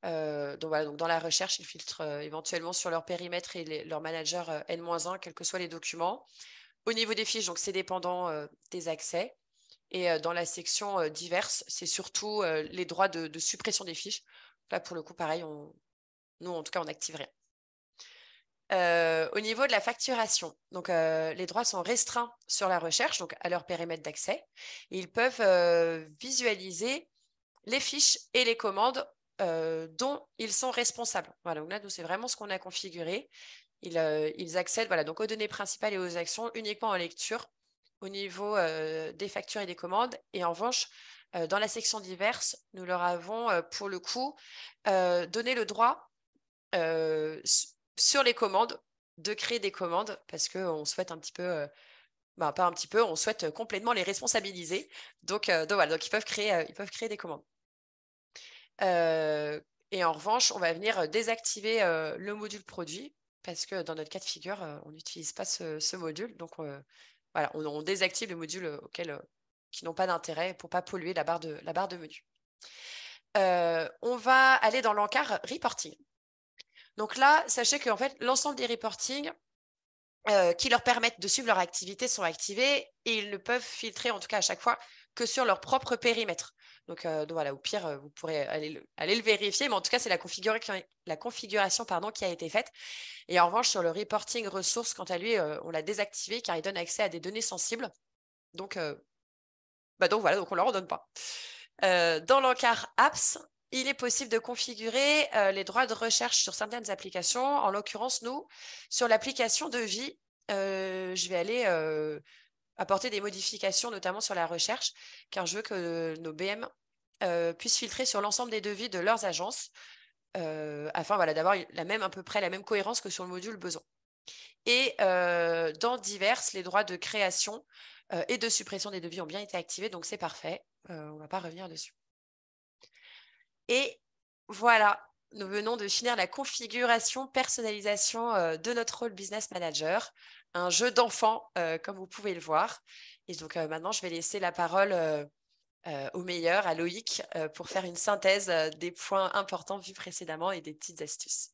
Donc voilà, donc dans la recherche, ils filtrent éventuellement sur leur périmètre et leur manager N-1, quels que soient les documents. Au niveau des fiches, donc c'est dépendant des accès. Et dans la section diverses, c'est surtout les droits de suppression des fiches. Là, pour le coup, pareil, nous, en tout cas, on n'active rien. Au niveau de la facturation, donc les droits sont restreints sur la recherche, donc à leur périmètre d'accès. Ils peuvent visualiser les fiches et les commandes dont ils sont responsables. Voilà, donc là, c'est vraiment ce qu'on a configuré. Ils accèdent voilà, donc aux données principales et aux actions uniquement en lecture au niveau des factures et des commandes. Et en revanche, dans la section diverses, nous leur avons pour le coup donné le droit sur les commandes, de créer des commandes parce qu'on souhaite un petit peu, pas un petit peu, on souhaite complètement les responsabiliser. Donc voilà, donc ils peuvent créer des commandes. Et en revanche, on va venir désactiver le module produit parce que dans notre cas de figure, on n'utilise pas ce module. Donc voilà, on désactive les modules qui n'ont pas d'intérêt pour ne pas polluer la barre de menu. On va aller dans l'encart reporting. Donc là, sachez qu'en fait, l'ensemble des reportings qui leur permettent de suivre leur activité sont activés et ils ne peuvent filtrer, en tout cas à chaque fois, que sur leur propre périmètre. Donc voilà, au pire, vous pourrez aller le vérifier, mais en tout cas, c'est la configuration qui a été faite. Et en revanche, sur le reporting ressources, quant à lui, on l'a désactivé car il donne accès à des données sensibles. Donc voilà, donc on ne leur en donne pas. Dans l'encart apps, il est possible de configurer les droits de recherche sur certaines applications. En l'occurrence, nous, sur l'application de vie, je vais aller apporter des modifications, notamment sur la recherche, car je veux que nos BM puissent filtrer sur l'ensemble des devis de leurs agences, afin d'avoir à peu près la même cohérence que sur le module besoin. Et dans diverses, les droits de création et de suppression des devis ont bien été activés, donc c'est parfait. On ne va pas revenir dessus. Et voilà, nous venons de finir la configuration, personnalisation de notre rôle Business Manager, un jeu d'enfant, comme vous pouvez le voir. Et donc maintenant, je vais laisser la parole au meilleur, à Loïc, pour faire une synthèse des points importants vus précédemment et des petites astuces.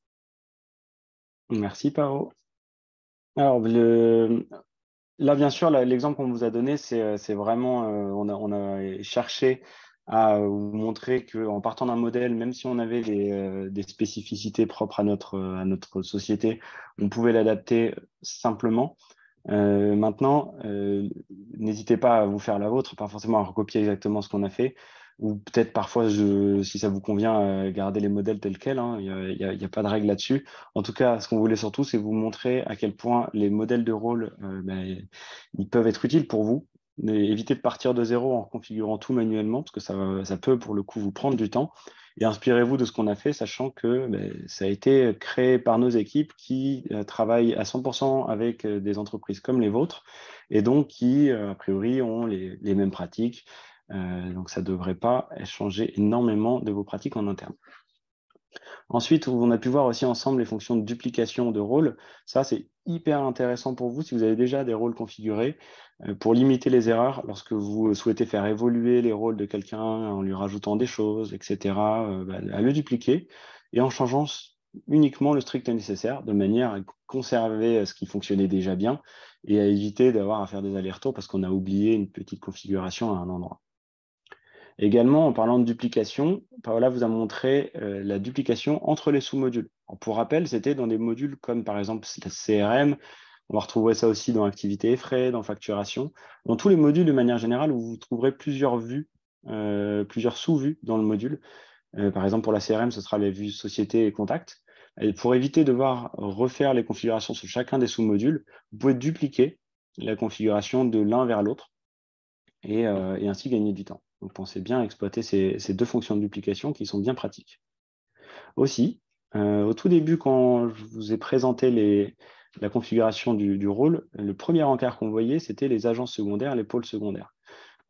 Merci, Paro. Alors, là, bien sûr, l'exemple qu'on vous a donné, c'est vraiment, on a cherché à vous montrer qu'en partant d'un modèle, même si on avait des spécificités propres à notre société, on pouvait l'adapter simplement. Maintenant, n'hésitez pas à vous faire la vôtre, pas forcément à recopier exactement ce qu'on a fait, ou peut-être parfois, si ça vous convient, garder les modèles tels quels, hein, il y a pas de règle là-dessus. En tout cas, ce qu'on voulait surtout, c'est vous montrer à quel point les modèles de rôle, ils peuvent être utiles pour vous. Mais évitez de partir de zéro en configurant tout manuellement, parce que ça peut, pour le coup, vous prendre du temps. Et inspirez-vous de ce qu'on a fait, sachant que ça a été créé par nos équipes qui travaillent à 100% avec des entreprises comme les vôtres, et donc qui, a priori, ont les mêmes pratiques. Donc, ça ne devrait pas changer énormément de vos pratiques en interne. Ensuite, on a pu voir aussi ensemble les fonctions de duplication de rôles. Ça, c'est hyper intéressant pour vous si vous avez déjà des rôles configurés pour limiter les erreurs lorsque vous souhaitez faire évoluer les rôles de quelqu'un en lui rajoutant des choses, etc., à le dupliquer et en changeant uniquement le strict nécessaire de manière à conserver ce qui fonctionnait déjà bien et à éviter d'avoir à faire des allers-retours parce qu'on a oublié une petite configuration à un endroit. Également, en parlant de duplication, Paola vous a montré la duplication entre les sous-modules. Pour rappel, c'était dans des modules comme par exemple la CRM, on va retrouver ça aussi dans activité et frais, dans facturation, dans tous les modules de manière générale où vous trouverez plusieurs vues, plusieurs sous-vues dans le module. Par exemple, pour la CRM, ce sera les vues société et contact. Et pour éviter de devoir refaire les configurations sur chacun des sous-modules, vous pouvez dupliquer la configuration de l'un vers l'autre et ainsi gagner du temps. Donc, pensez bien à exploiter ces deux fonctions de duplication qui sont bien pratiques. Aussi, au tout début, quand je vous ai présenté la configuration du rôle, le premier encart qu'on voyait, c'était les agences secondaires, les pôles secondaires.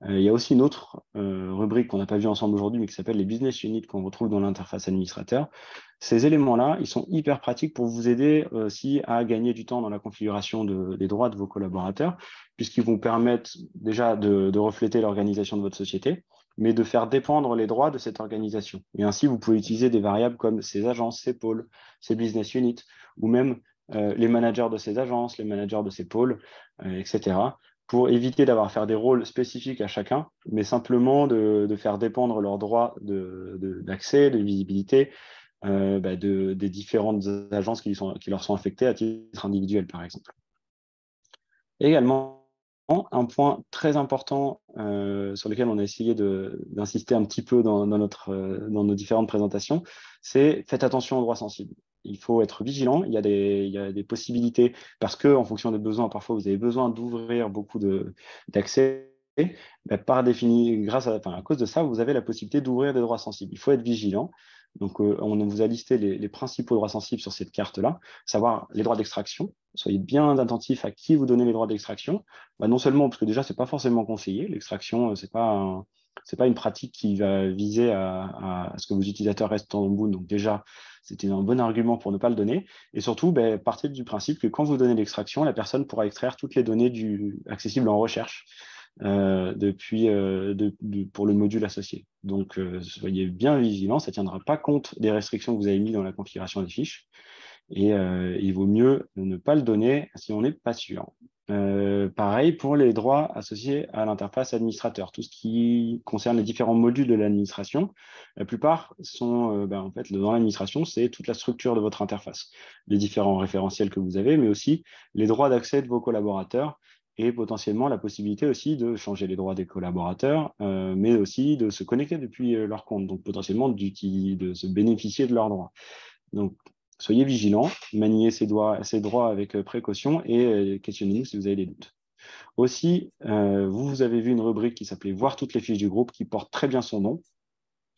Il y a aussi une autre rubrique qu'on n'a pas vue ensemble aujourd'hui, mais qui s'appelle les business units qu'on retrouve dans l'interface administrateur. Ces éléments-là, ils sont hyper pratiques pour vous aider aussi à gagner du temps dans la configuration des droits de vos collaborateurs, puisqu'ils vont permettre déjà de refléter l'organisation de votre société, mais de faire dépendre les droits de cette organisation. Et ainsi, vous pouvez utiliser des variables comme ces agences, ces pôles, ces business units, ou même les managers de ces agences, les managers de ces pôles, etc., pour éviter d'avoir à faire des rôles spécifiques à chacun, mais simplement de faire dépendre leurs droits d'accès, de visibilité, des différentes agences qui leur sont affectées à titre individuel, par exemple. Également, un point très important sur lequel on a essayé d'insister un petit peu dans nos différentes présentations, c'est faites attention aux droits sensibles. Il faut être vigilant, il y a des possibilités, parce qu'en fonction des besoins, parfois vous avez besoin d'ouvrir beaucoup d'accès. Par définition, à cause de ça, vous avez la possibilité d'ouvrir des droits sensibles. Il faut être vigilant. Donc, on vous a listé les principaux droits sensibles sur cette carte-là, savoir les droits d'extraction. Soyez bien attentifs à qui vous donnez les droits d'extraction. Non seulement parce que déjà, ce n'est pas forcément conseillé. L'extraction, ce n'est pas une pratique qui va viser à ce que vos utilisateurs restent en bout. Donc déjà, c'était un bon argument pour ne pas le donner. Et surtout, partez du principe que quand vous donnez l'extraction, la personne pourra extraire toutes les données accessibles en recherche pour le module associé. Donc, soyez bien vigilants, ça ne tiendra pas compte des restrictions que vous avez mises dans la configuration des fiches. Et il vaut mieux ne pas le donner si on n'est pas sûr. Pareil pour les droits associés à l'interface administrateur, tout ce qui concerne les différents modules de l'administration. La plupart sont, en fait, dans l'administration, c'est toute la structure de votre interface, les différents référentiels que vous avez, mais aussi les droits d'accès de vos collaborateurs et potentiellement la possibilité aussi de changer les droits des collaborateurs, mais aussi de se connecter depuis leur compte, donc potentiellement de se bénéficier de leurs droits. Donc, soyez vigilants, maniez ces droits avec précaution et questionnez-nous si vous avez des doutes. Aussi, vous avez vu une rubrique qui s'appelait « Voir toutes les fiches du groupe » qui porte très bien son nom.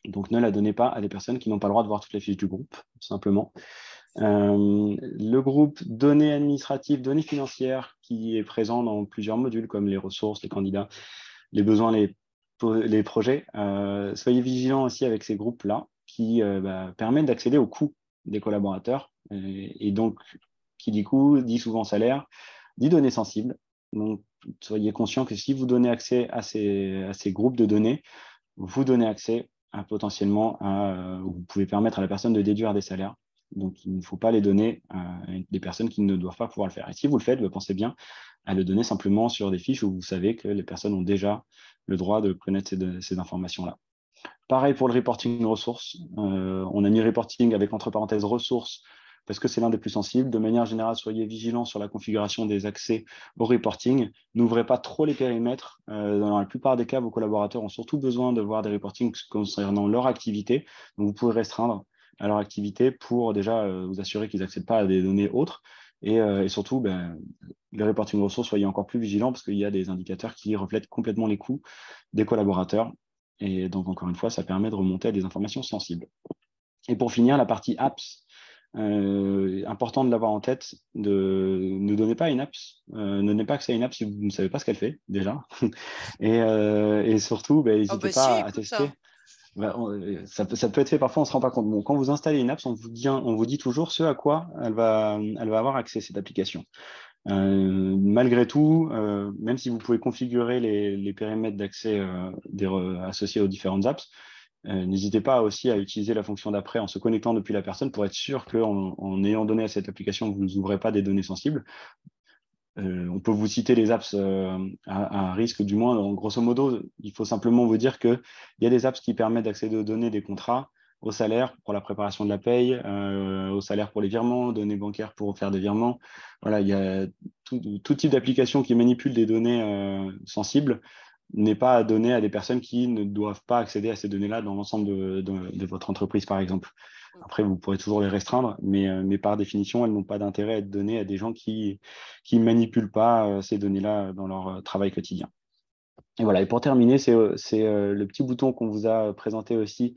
Donc, ne la donnez pas à des personnes qui n'ont pas le droit de voir toutes les fiches du groupe, tout simplement. Le groupe données administratives, données financières qui est présent dans plusieurs modules comme les ressources, les candidats, les besoins, les projets. Soyez vigilants aussi avec ces groupes-là qui permettent d'accéder aux coûts des collaborateurs et donc qui dit coût, dit souvent salaire, dit données sensibles. Donc soyez conscients que si vous donnez accès à ces groupes de données, vous donnez accès potentiellement vous pouvez permettre à la personne de déduire des salaires. Donc, il ne faut pas les donner à des personnes qui ne doivent pas pouvoir le faire. Et si vous le faites, pensez bien à le donner simplement sur des fiches où vous savez que les personnes ont déjà le droit de connaître ces informations-là. Pareil pour le reporting ressources. On a mis reporting avec entre parenthèses ressources parce que c'est l'un des plus sensibles. De manière générale, soyez vigilants sur la configuration des accès au reporting. N'ouvrez pas trop les périmètres. Dans la plupart des cas, vos collaborateurs ont surtout besoin de voir des reportings concernant leur activité. Donc, vous pouvez restreindre à leur activité pour déjà vous assurer qu'ils n'accèdent pas à des données autres. Et surtout, les reporting ressources, soyez encore plus vigilants parce qu'il y a des indicateurs qui reflètent complètement les coûts des collaborateurs. Et donc, encore une fois, ça permet de remonter à des informations sensibles. Et pour finir, la partie apps, important de l'avoir en tête, ne donnez pas une apps, ne donnez pas accès à une app si vous ne savez pas ce qu'elle fait déjà. Et surtout, n'hésitez Si, pas à écoute, tester. Ça peut être fait parfois, on ne se rend pas compte. Bon, quand vous installez une app, on vous dit toujours ce à quoi elle va avoir accès, cette application. Malgré tout, même si vous pouvez configurer les périmètres d'accès associés aux différentes apps, n'hésitez pas aussi à utiliser la fonction d'après en se connectant depuis la personne pour être sûr qu'en ayant donné à cette application, vous n'ouvrez pas des données sensibles. On peut vous citer les apps à un risque, du moins, grosso modo, il faut simplement vous dire qu'il y a des apps qui permettent d'accéder aux données des contrats, au salaire pour la préparation de la paye, au salaire pour les virements, aux données bancaires pour faire des virements. Voilà, il y a tout type d'application qui manipule des données sensibles n'est pas à donner à des personnes qui ne doivent pas accéder à ces données-là dans l'ensemble de votre entreprise, par exemple. Après, vous pourrez toujours les restreindre, mais par définition, elles n'ont pas d'intérêt à être données à des gens qui ne manipulent pas ces données-là dans leur travail quotidien. Et voilà, et pour terminer, c'est le petit bouton qu'on vous a présenté aussi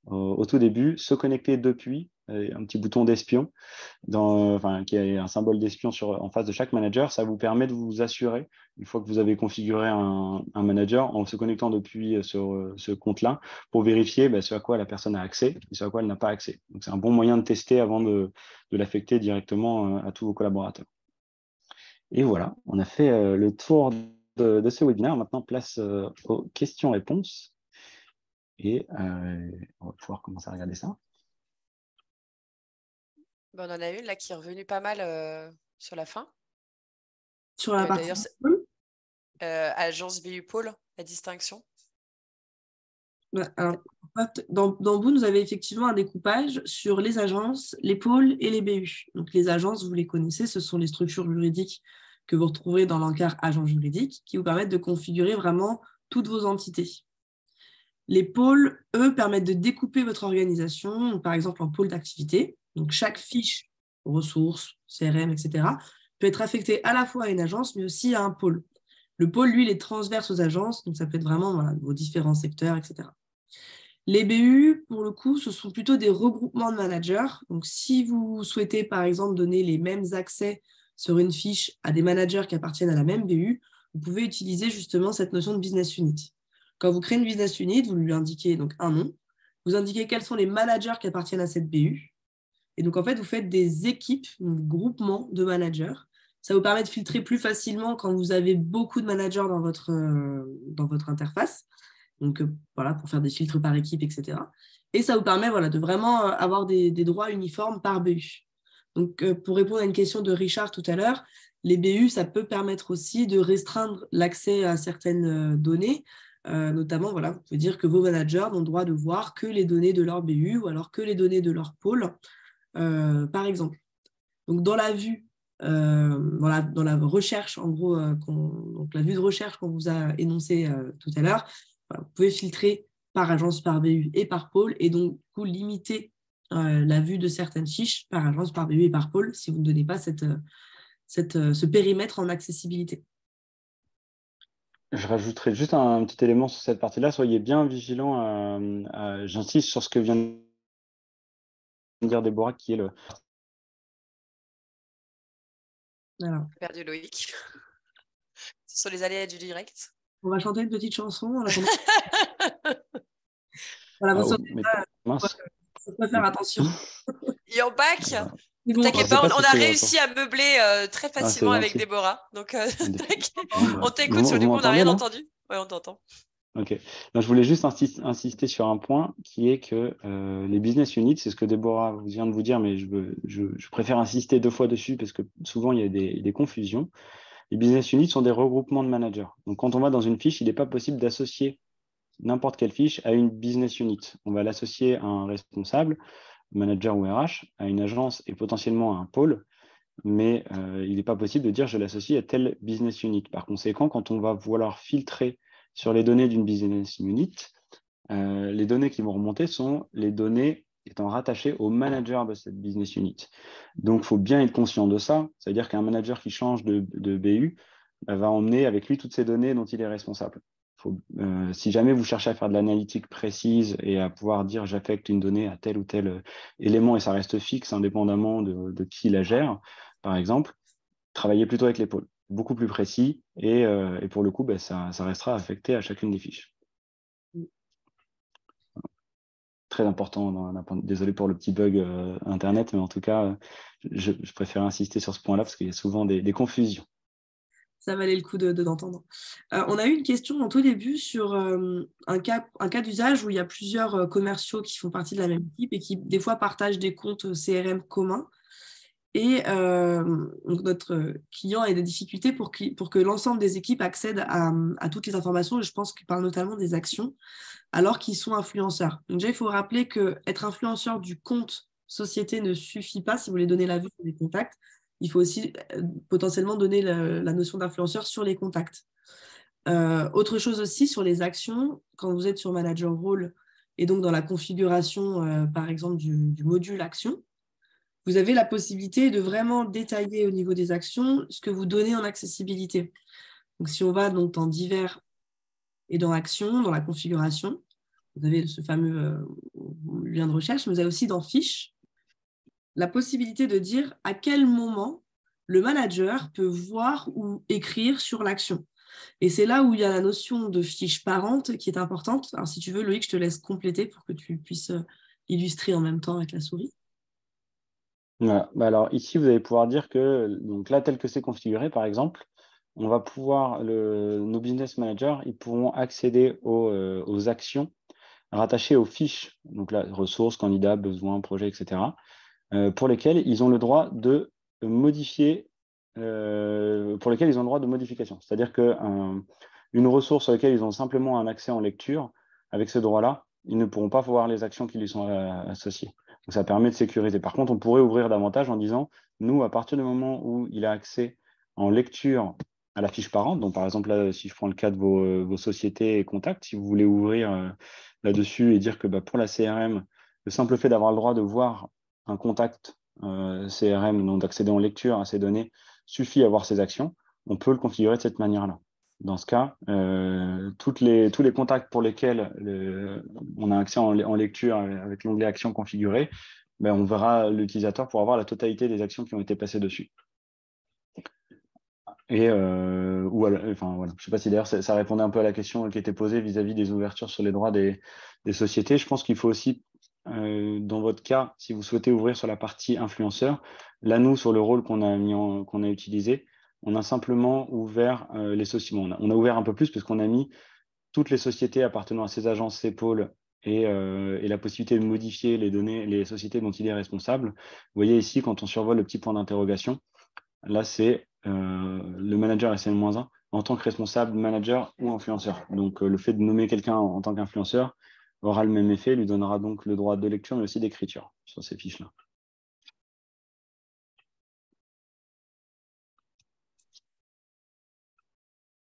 au tout début, se connecter depuis, un petit bouton d'espion, qui est un symbole d'espion en face de chaque manager. Ça vous permet de vous assurer, une fois que vous avez configuré un manager, en se connectant depuis sur ce compte-là, pour vérifier ce à quoi la personne a accès et ce à quoi elle n'a pas accès. Donc, c'est un bon moyen de tester avant de l'affecter directement à tous vos collaborateurs. Et voilà, on a fait le tour de ce webinaire. Maintenant, place aux questions-réponses. Et on va pouvoir commencer à regarder ça. On en a une là qui est revenue pas mal sur la fin. Sur la partie agence BU Pôle, la distinction. Alors, en fait, dans Boon, vous avez effectivement un découpage sur les agences, les pôles et les BU. Donc, les agences, vous les connaissez, ce sont les structures juridiques que vous retrouverez dans l'encart agent juridique qui vous permettent de configurer vraiment toutes vos entités. Les pôles, eux, permettent de découper votre organisation, par exemple en pôle d'activité. Donc, chaque fiche, ressources, CRM, etc., peut être affectée à la fois à une agence, mais aussi à un pôle. Le pôle, lui, il est transverse aux agences, donc ça peut être vraiment vos différents secteurs, etc. Les BU, pour le coup, ce sont plutôt des regroupements de managers. Donc, si vous souhaitez, par exemple, donner les mêmes accès sur une fiche à des managers qui appartiennent à la même BU, vous pouvez utiliser justement cette notion de business unit. Quand vous créez une business unit, vous lui indiquez donc un nom, vous indiquez quels sont les managers qui appartiennent à cette BU. Et donc, en fait, vous faites des équipes, des groupements de managers. Ça vous permet de filtrer plus facilement quand vous avez beaucoup de managers dans votre interface. Donc, voilà, pour faire des filtres par équipe, etc. Et ça vous permet de vraiment avoir des droits uniformes par BU. Donc, pour répondre à une question de Richard tout à l'heure, les BU, ça peut permettre aussi de restreindre l'accès à certaines données. Notamment, vous pouvez dire que vos managers n'ont le droit de voir que les données de leur BU ou alors que les données de leur pôle, par exemple. Donc, dans la vue, dans la recherche, en gros, donc la vue de recherche qu'on vous a énoncée tout à l'heure, vous pouvez filtrer par agence, par BU et par pôle, et donc du coup, limiter la vue de certaines fiches par agence, par BU et par pôle si vous ne donnez pas ce périmètre en accessibilité. Je rajouterai juste un petit élément sur cette partie-là. Soyez bien vigilants. J'insiste sur ce que vient de dire Déborah, qui est le... Alors. Perdu Loïc. Ce sont les aléas du direct. On va chanter une petite chanson. Faut pas faire attention. You're back. T'inquiète pas, on a réussi à meubler très facilement avec Déborah. Donc, on t'écoute, sur du coup, on n'a rien entendu. Oui, on t'entend. Ok. Donc, je voulais juste insister sur un point qui est que les business units, c'est ce que Déborah vient de vous dire, mais je préfère insister 2 fois dessus parce que souvent, il y a des confusions. Les business units sont des regroupements de managers. Donc, quand on va dans une fiche, il n'est pas possible d'associer n'importe quelle fiche à une business unit. On va l'associer à un responsable, manager ou RH, à une agence et potentiellement à un pôle, mais il n'est pas possible de dire je l'associe à telle business unit. Par conséquent, quand on va vouloir filtrer sur les données d'une business unit, les données qui vont remonter sont les données étant rattachées au manager de cette business unit. Donc, il faut bien être conscient de ça. C'est-à-dire qu'un manager qui change de BU va emmener avec lui toutes ces données dont il est responsable. Si jamais vous cherchez à faire de l'analytique précise et à pouvoir dire j'affecte une donnée à tel ou tel élément et ça reste fixe indépendamment de qui la gère, par exemple, travaillez plutôt avec les pôles, beaucoup plus précis et pour le coup, ça restera affecté à chacune des fiches. très important. Désolé pour le petit bug Internet, mais en tout cas, je préfère insister sur ce point-là parce qu'il y a souvent des confusions. Ça valait le coup d'entendre. On a eu une question en tout début sur un cas d'usage où il y a plusieurs commerciaux qui font partie de la même équipe et qui, des fois, partagent des comptes CRM communs. Et donc notre client a des difficultés pour que l'ensemble des équipes accèdent à toutes les informations. Et je pense qu'il parle notamment des actions, alors qu'ils sont influenceurs. Donc déjà, il faut rappeler qu'être influenceur du compte société ne suffit pas si vous voulez donner la vue sur les contacts. Il faut aussi potentiellement donner la notion d'influenceur sur les contacts. Autre chose aussi sur les actions, quand vous êtes sur Manager Role et donc dans la configuration, par exemple, du module action, vous avez la possibilité de vraiment détailler au niveau des actions ce que vous donnez en accessibilité. Donc, si on va donc dans divers et dans actions, dans la configuration, vous avez ce fameux lien de recherche, mais vous avez aussi dans fiches la possibilité de dire à quel moment le manager peut voir ou écrire sur l'action. Et c'est là où il y a la notion de fiche parente qui est importante. Alors, si tu veux, Loïc, je te laisse compléter pour que tu puisses illustrer en même temps avec la souris. Voilà. Bah alors ici, vous allez pouvoir dire que donc là, tel que c'est configuré, par exemple, on va pouvoir, nos business managers, ils pourront accéder aux actions rattachées aux fiches, donc là, ressources, candidats, besoins, projets, etc., pour lesquels ils ont le droit de modifier, pour lesquels ils ont le droit de modification. C'est-à-dire qu'une ressource sur laquelle ils ont simplement un accès en lecture, avec ce droit-là, ils ne pourront pas voir les actions qui lui sont associées. Donc, ça permet de sécuriser. Par contre, on pourrait ouvrir davantage en disant, nous, à partir du moment où il a accès en lecture à la fiche parente, donc par exemple, là, si je prends le cas de vos sociétés et contacts, si vous voulez ouvrir là-dessus et dire que pour la CRM, le simple fait d'avoir le droit de voir un contact CRM, donc d'accéder en lecture à ces données, suffit à voir ces actions, on peut le configurer de cette manière-là. Dans ce cas, tous les contacts pour lesquels on a accès en lecture avec l'onglet Actions configurées, on verra l'utilisateur pour avoir la totalité des actions qui ont été passées dessus. Et voilà. Je ne sais pas si d'ailleurs ça répondait un peu à la question qui était posée vis-à-vis des ouvertures sur les droits des sociétés. Je pense qu'il faut aussi, dans votre cas, si vous souhaitez ouvrir sur la partie influenceur, là, nous, sur le rôle qu'on a utilisé, on a simplement ouvert les sociétés. Bon, on a ouvert un peu plus parce qu'on a mis toutes les sociétés appartenant à ces agences, ces pôles et la possibilité de modifier les données, les sociétés dont il est responsable. Vous voyez ici, quand on survole le petit point d'interrogation, là, c'est le manager SN-1 en tant que responsable, manager ou influenceur. Donc, le fait de nommer quelqu'un en tant qu'influenceur aura le même effet, lui donnera donc le droit de lecture, mais aussi d'écriture sur ces fiches-là.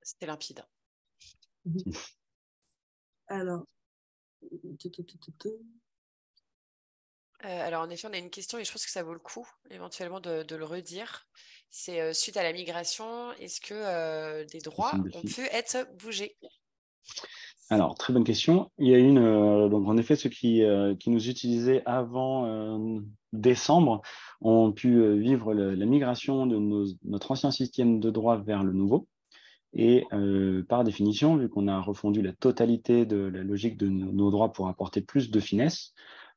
C'était limpide. Alors, alors, en effet, on a une question et je pense que ça vaut le coup éventuellement de le redire. C'est suite à la migration, est-ce que des droits ont pu être bougés? Alors, très bonne question. Il y a donc en effet, ceux qui nous utilisaient avant décembre ont pu vivre la migration de notre ancien système de droit vers le nouveau. Et par définition, vu qu'on a refondu la totalité de la logique de nos droits pour apporter plus de finesse,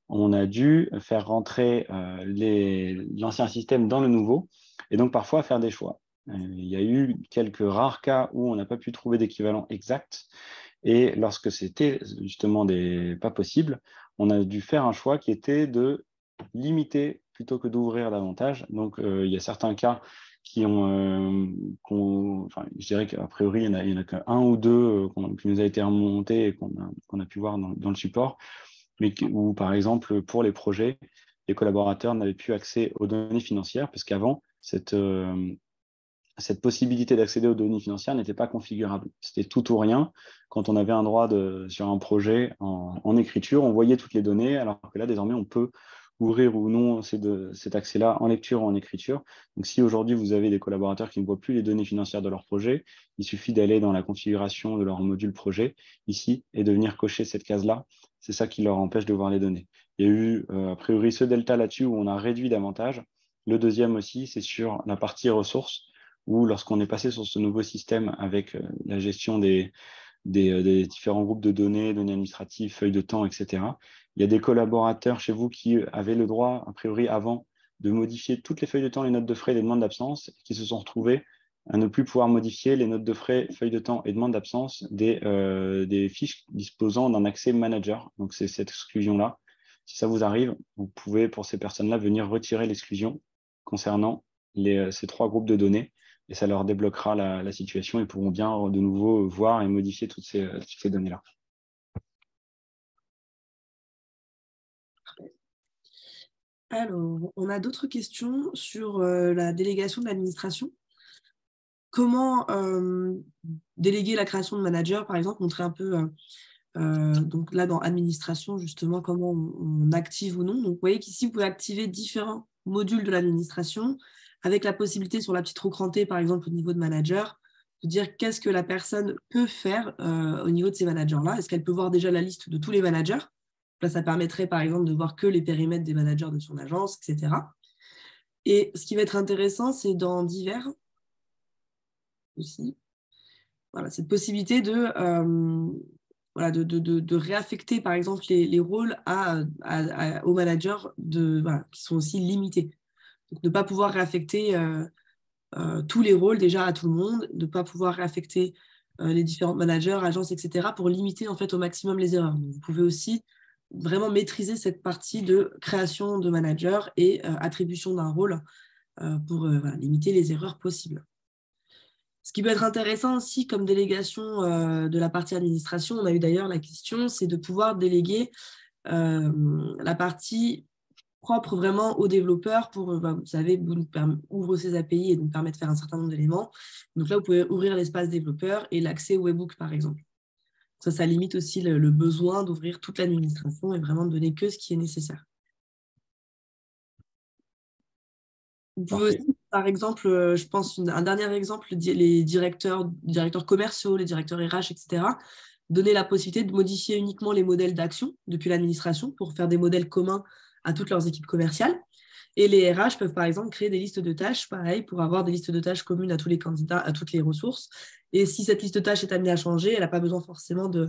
on a dû faire rentrer l'ancien système dans le nouveau et donc parfois faire des choix. Il y a eu quelques rares cas où on n'a pas pu trouver d'équivalent exact. Et lorsque c'était justement pas possible, on a dû faire un choix qui était de limiter plutôt que d'ouvrir davantage. Donc, il y a certains cas qui je dirais qu'a priori, il n'y en a qu'un ou deux qui nous a été remonté et qu'on a pu voir dans le support, mais où, par exemple, pour les projets, les collaborateurs n'avaient plus accès aux données financières, parce qu'avant, cette possibilité d'accéder aux données financières n'était pas configurable. C'était tout ou rien. Quand on avait un droit sur un projet en écriture, on voyait toutes les données, alors que là, désormais, on peut ouvrir ou non cet accès-là en lecture ou en écriture. Donc, si aujourd'hui, vous avez des collaborateurs qui ne voient plus les données financières de leur projet, il suffit d'aller dans la configuration de leur module projet, ici, et de venir cocher cette case-là. C'est ça qui leur empêche de voir les données. Il y a eu, a priori, ce delta là-dessus où on a réduit davantage. Le deuxième aussi, c'est sur la partie ressources, où lorsqu'on est passé sur ce nouveau système avec la gestion des des différents groupes de données administratives, feuilles de temps, etc. Il y a des collaborateurs chez vous qui avaient le droit, a priori avant, de modifier toutes les feuilles de temps, les notes de frais, les demandes d'absence, et qui se sont retrouvés à ne plus pouvoir modifier les notes de frais, feuilles de temps et demandes d'absence des fiches disposant d'un accès manager. Donc, c'est cette exclusion-là. Si ça vous arrive, vous pouvez, pour ces personnes-là, venir retirer l'exclusion concernant ces 3 groupes de données et ça leur débloquera la situation et pourront bien de nouveau voir et modifier toutes ces données-là. Alors, on a d'autres questions sur la délégation de l'administration. Comment déléguer la création de manager, par exemple, montrer un peu, donc là, dans administration, justement, comment on active ou non. Donc, vous voyez qu'ici, vous pouvez activer différents modules de l'administration avec la possibilité, sur la petite roue crantée, par exemple, au niveau de manager, de dire qu'est-ce que la personne peut faire au niveau de ces managers-là. Est-ce qu'elle peut voir déjà la liste de tous les managers? Là, ça permettrait, par exemple, de voir que les périmètres des managers de son agence, etc. Et ce qui va être intéressant, c'est dans divers aussi. Voilà, cette possibilité voilà, de réaffecter, par exemple, les rôles aux managers voilà, qui sont aussi limités. Donc, ne pas pouvoir réaffecter tous les rôles déjà à tout le monde, de ne pas pouvoir réaffecter les différents managers, agences, etc., pour limiter en fait au maximum les erreurs. Donc, vous pouvez aussi vraiment maîtriser cette partie de création de managers et attribution d'un rôle pour voilà, limiter les erreurs possibles. Ce qui peut être intéressant aussi comme délégation de la partie administration, on a eu d'ailleurs la question, c'est de pouvoir déléguer la partie propre vraiment aux développeurs pour, vous savez, ouvre ses API et nous permet de faire un certain nombre d'éléments. Donc là, vous pouvez ouvrir l'espace développeur et l'accès au webbook, par exemple. Ça limite aussi le besoin d'ouvrir toute l'administration et vraiment de donner que ce qui est nécessaire. Vous pouvez aussi, par exemple, je pense, un dernier exemple, les directeurs commerciaux, les directeurs RH, etc., donner la possibilité de modifier uniquement les modèles d'action depuis l'administration pour faire des modèles communs à toutes leurs équipes commerciales. Et les RH peuvent, par exemple, créer des listes de tâches, pareil, pour avoir des listes de tâches communes à tous les candidats, à toutes les ressources. Et si cette liste de tâches est amenée à changer, elle n'a pas besoin forcément de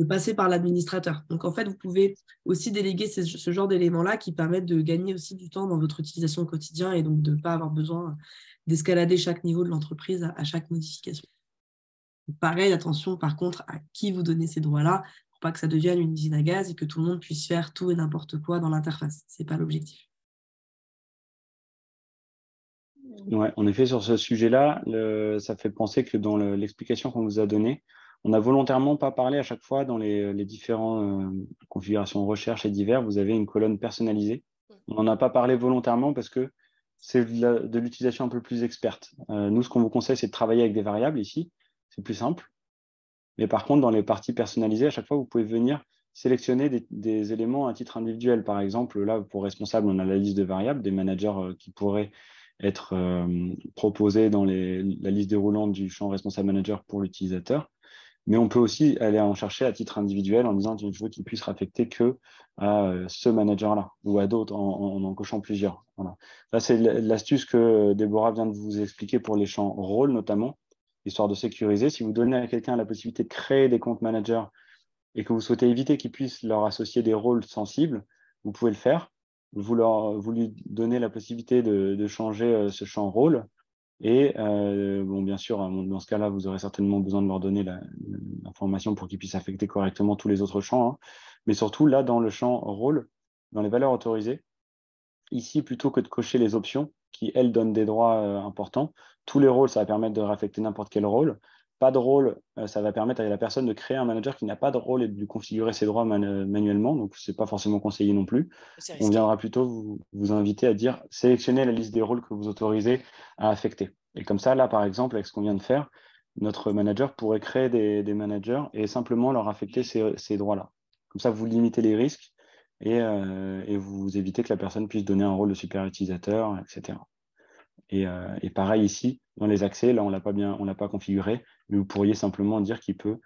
passer par l'administrateur. Donc, en fait, vous pouvez aussi déléguer ce genre d'éléments-là qui permettent de gagner aussi du temps dans votre utilisation au quotidien et donc de ne pas avoir besoin d'escalader chaque niveau de l'entreprise à chaque modification. Pareil, attention par contre à qui vous donnez ces droits-là pour pas que ça devienne une usine à gaz et que tout le monde puisse faire tout et n'importe quoi dans l'interface. Ce n'est pas l'objectif. Ouais, en effet, sur ce sujet-là, ça fait penser que dans l'explication qu'on vous a donnée, on n'a volontairement pas parlé à chaque fois dans les différentes configurations recherche et divers, vous avez une colonne personnalisée. On n'en a pas parlé volontairement parce que c'est de l'utilisation un peu plus experte. Nous, ce qu'on vous conseille, c'est de travailler avec des variables ici. C'est plus simple. Mais par contre, dans les parties personnalisées, à chaque fois, vous pouvez venir sélectionner des éléments à titre individuel. Par exemple, là, pour responsable, on a la liste de variables, des managers qui pourraient être proposés dans la liste déroulante du champ responsable manager pour l'utilisateur. Mais on peut aussi aller en chercher à titre individuel en disant qu'il faut qu'il puisse raffecter que à ce manager-là ou à d'autres en cochant plusieurs. Voilà. Là, c'est l'astuce que Déborah vient de vous expliquer pour les champs rôles notamment, histoire de sécuriser. Si vous donnez à quelqu'un la possibilité de créer des comptes managers et que vous souhaitez éviter qu'ils puissent leur associer des rôles sensibles, vous pouvez le faire. Vous lui donnez la possibilité de changer ce champ rôle. Et bon, bien sûr, dans ce cas-là, vous aurez certainement besoin de leur donner l'information pour qu'ils puissent affecter correctement tous les autres champs. Hein. Mais surtout, là, dans le champ rôle, dans les valeurs autorisées, ici, plutôt que de cocher les options qui, elles, donnent des droits importants, tous les rôles, ça va permettre de réaffecter n'importe quel rôle. Pas de rôle, ça va permettre à la personne de créer un manager qui n'a pas de rôle et de lui configurer ses droits manuellement. Donc, ce n'est pas forcément conseillé non plus. On viendra plutôt vous inviter à dire sélectionnez la liste des rôles que vous autorisez à affecter. Et comme ça, là, par exemple, avec ce qu'on vient de faire, notre manager pourrait créer des managers et simplement leur affecter ces droits-là. Comme ça, vous limitez les risques et vous évitez que la personne puisse donner un rôle de super utilisateur, etc. Et pareil ici, dans les accès, là, on l'a pas configuré, mais vous pourriez simplement dire qu'il peut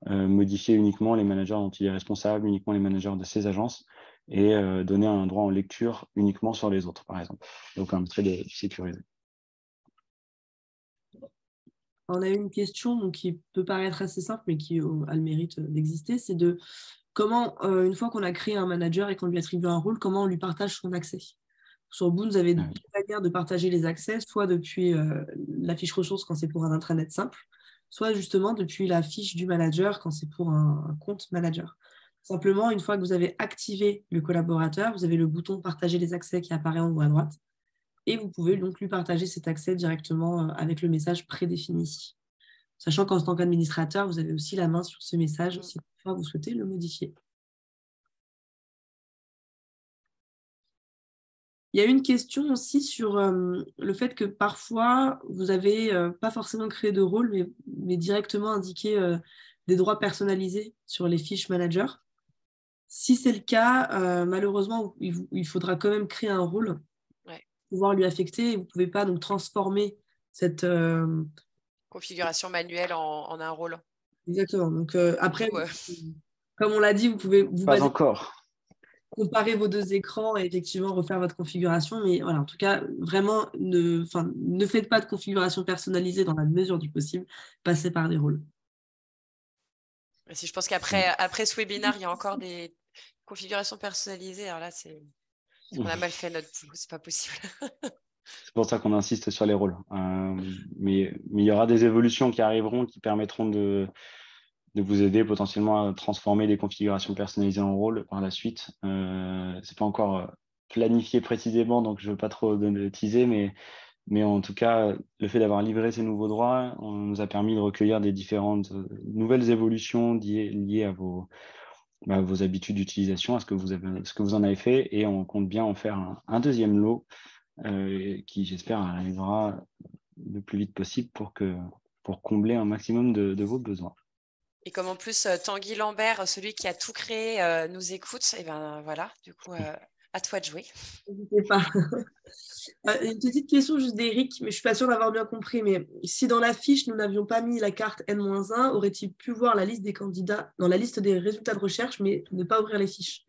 modifier uniquement les managers dont il est responsable, uniquement les managers de ses agences, et donner un droit en lecture uniquement sur les autres, par exemple. Donc, un trait de sécuriser. On a eu une question donc, qui peut paraître assez simple, mais qui a le mérite d'exister. C'est de comment, une fois qu'on a créé un manager et qu'on lui attribue un rôle, comment on lui partage son accès. Sur Boon, vous avez deux manières de partager les accès, soit depuis la fiche ressources quand c'est pour un intranet simple, soit justement depuis la fiche du manager quand c'est pour un compte manager. Simplement, une fois que vous avez activé le collaborateur, vous avez le bouton partager les accès qui apparaît en haut à droite. Et vous pouvez donc lui partager cet accès directement avec le message prédéfini ici. Sachant qu'en tant qu'administrateur, vous avez aussi la main sur ce message si vous souhaitez le modifier. Il y a une question aussi sur le fait que parfois, vous n'avez pas forcément créé de rôle, mais directement indiqué des droits personnalisés sur les fiches manager. Si c'est le cas, malheureusement, il faudra quand même créer un rôle, pouvoir lui affecter. Et vous ne pouvez pas donc transformer cette configuration manuelle en un rôle. Exactement. Donc après, comme on l'a dit, vous pouvez pas encore comparer vos deux écrans et effectivement refaire votre configuration. Mais voilà, en tout cas, vraiment, ne faites pas de configuration personnalisée dans la mesure du possible. Passez par des rôles. Si je pense qu'après ce webinaire, il y a encore des configurations personnalisées. Alors là, on a mal fait notre boulot, c'est pas possible. C'est pour ça qu'on insiste sur les rôles. Mais il y aura des évolutions qui arriveront qui permettront de vous aider potentiellement à transformer des configurations personnalisées en rôles par la suite. C'est pas encore planifié précisément, donc je ne veux pas trop teaser, mais en tout cas, le fait d'avoir livré ces nouveaux droits, on nous a permis de recueillir des différentes nouvelles évolutions liées à vos habitudes d'utilisation, à ce que vous en avez fait, et on compte bien en faire un deuxième lot qui, j'espère, arrivera le plus vite possible pour combler un maximum de vos besoins. Et comme en plus Tanguy Lambert, celui qui a tout créé, nous écoute, et ben voilà, du coup, à toi de jouer. N'hésitez pas. Une petite question juste d'Eric, mais je suis pas sûre d'avoir bien compris. Mais si dans la fiche, nous n'avions pas mis la carte N-1, aurait-il pu voir la liste des candidats dans la liste des résultats de recherche, mais ne pas ouvrir les fiches?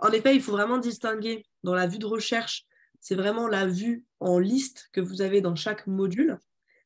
En effet, il faut vraiment distinguer dans la vue de recherche, c'est vraiment la vue en liste que vous avez dans chaque module.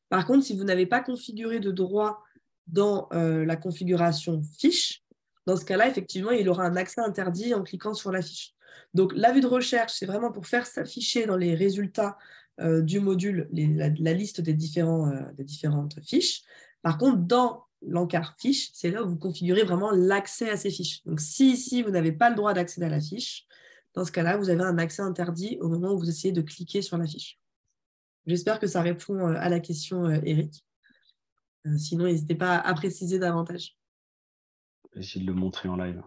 Par contre, si vous n'avez pas configuré de droit dans la configuration fiche, dans ce cas-là, effectivement, il aura un accès interdit en cliquant sur la fiche. Donc, la vue de recherche, c'est vraiment pour faire s'afficher dans les résultats du module la liste des différentes fiches. Par contre, dans l'encart fiche, c'est là où vous configurez vraiment l'accès à ces fiches. Donc, si ici, vous n'avez pas le droit d'accéder à la fiche, dans ce cas-là, vous avez un accès interdit au moment où vous essayez de cliquer sur la fiche. J'espère que ça répond à la question, Eric. Sinon, n'hésitez pas à préciser davantage. Je vais essayer de le montrer en live.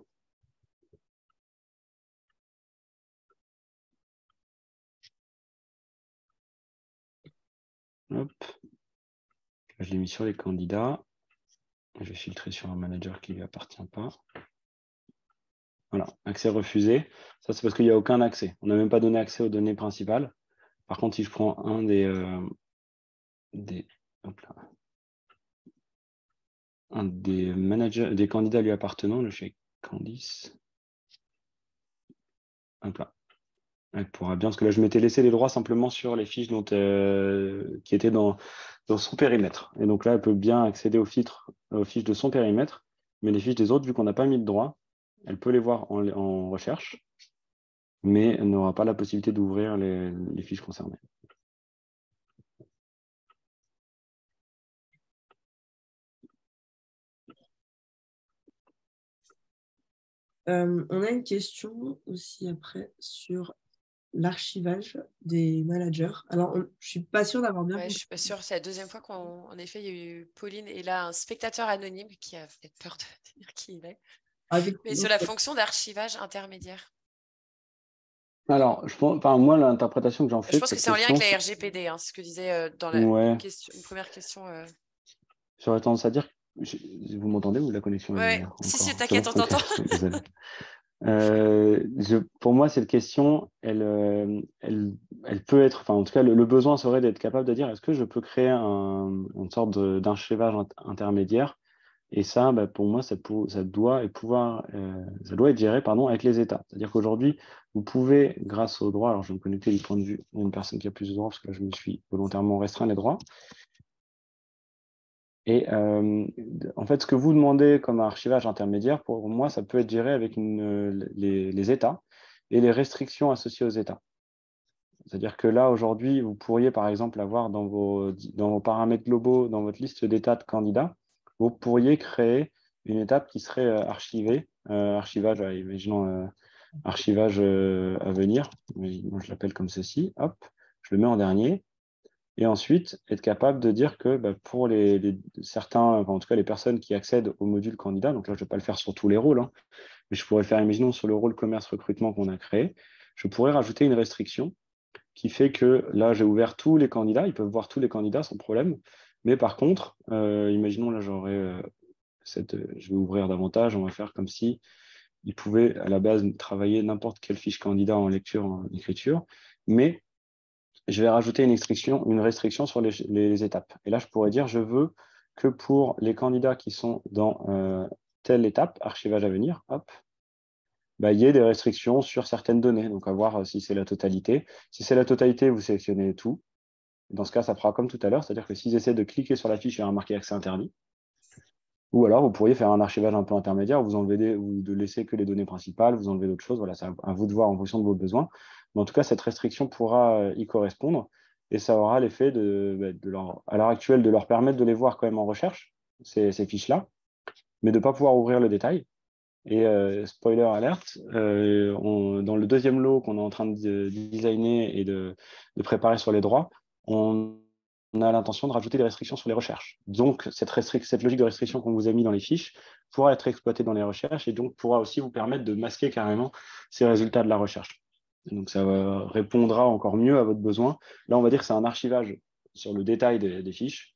Hop. Je l'ai mis sur les candidats. Je vais filtrer sur un manager qui ne lui appartient pas. Voilà, accès refusé. Ça, c'est parce qu'il n'y a aucun accès. On n'a même pas donné accès aux données principales. Par contre, si je prends un des managers, des candidats lui appartenant, je fais Candice. Hop là. Elle pourra bien, parce que là, je m'étais laissé les droits simplement sur les fiches qui étaient dans son périmètre. Et donc là, elle peut bien accéder aux fiches de son périmètre, mais les fiches des autres, vu qu'on n'a pas mis de droit, elle peut les voir en recherche, mais elle n'aura pas la possibilité d'ouvrir les fiches concernées. On a une question aussi après sur l'archivage des managers. Alors, je ne suis pas sûre d'avoir bien compris. Je ne suis pas sûre. C'est la deuxième fois qu'en effet, il y a eu Pauline et là, un spectateur anonyme qui a fait peur de dire qui il est. Mais sur la fonction d'archivage intermédiaire. Alors, moi, l'interprétation que j'en fais. Je pense que c'est en lien avec la RGPD, c'est ce que disait dans la une première question. J'aurais tendance à dire. Vous m'entendez ou la connexion Si, t'inquiète, on t'entend. Pour moi, cette question, elle peut être, enfin, en tout cas, le besoin serait d'être capable de dire est-ce que je peux créer une sorte d'archivage intermédiaire? Et ça, pour moi, ça doit être géré avec les États. C'est-à-dire qu'aujourd'hui, vous pouvez, grâce aux droits, alors je vais me connecter du point de vue d'une personne qui a plus de droits, parce que là, je me suis volontairement restreint les droits. Et en fait, ce que vous demandez comme archivage intermédiaire, pour moi, ça peut être géré avec les états et les restrictions associées aux états. C'est-à-dire que là, aujourd'hui, vous pourriez, par exemple, avoir dans vos paramètres globaux, dans votre liste d'états de candidats, vous pourriez créer une étape qui serait archivée, archivage, imaginons archivage à venir. Moi, je l'appelle comme ceci. Hop, je le mets en dernier. Et ensuite, être capable de dire que pour certains, enfin, en tout cas les personnes qui accèdent au module candidat, donc là, je ne vais pas le faire sur tous les rôles, hein, mais je pourrais le faire, imaginons, sur le rôle commerce recrutement qu'on a créé, je pourrais rajouter une restriction qui fait que là, j'ai ouvert tous les candidats, ils peuvent voir tous les candidats sans problème. Mais par contre, imaginons, là, je vais ouvrir davantage, on va faire comme si ils pouvaient à la base travailler n'importe quelle fiche candidat en lecture, en écriture, mais je vais rajouter une restriction sur les étapes. Et là, je pourrais dire, je veux que pour les candidats qui sont dans telle étape, archivage à venir, hop, il y ait des restrictions sur certaines données. Donc, à voir si c'est la totalité. Si c'est la totalité, vous sélectionnez tout. Dans ce cas, ça fera comme tout à l'heure, c'est-à-dire que s'ils essaient de cliquer sur la fiche, il y a un marqué accès interdit. Ou alors, vous pourriez faire un archivage un peu intermédiaire, vous enlevez ou de laisser que les données principales, vous enlevez d'autres choses. Voilà, c'est à vous de voir en fonction de vos besoins. Mais en tout cas, cette restriction pourra y correspondre et ça aura l'effet à l'heure actuelle de leur permettre de les voir quand même en recherche, ces fiches-là, mais de ne pas pouvoir ouvrir le détail. Et spoiler alert, dans le deuxième lot qu'on est en train de designer et de préparer sur les droits, on a l'intention de rajouter des restrictions sur les recherches. Donc, cette logique de restriction qu'on vous a mis dans les fiches pourra être exploitée dans les recherches et donc pourra aussi vous permettre de masquer carrément ces résultats de la recherche. Donc, ça répondra encore mieux à votre besoin. Là, on va dire que c'est un archivage sur le détail des fiches,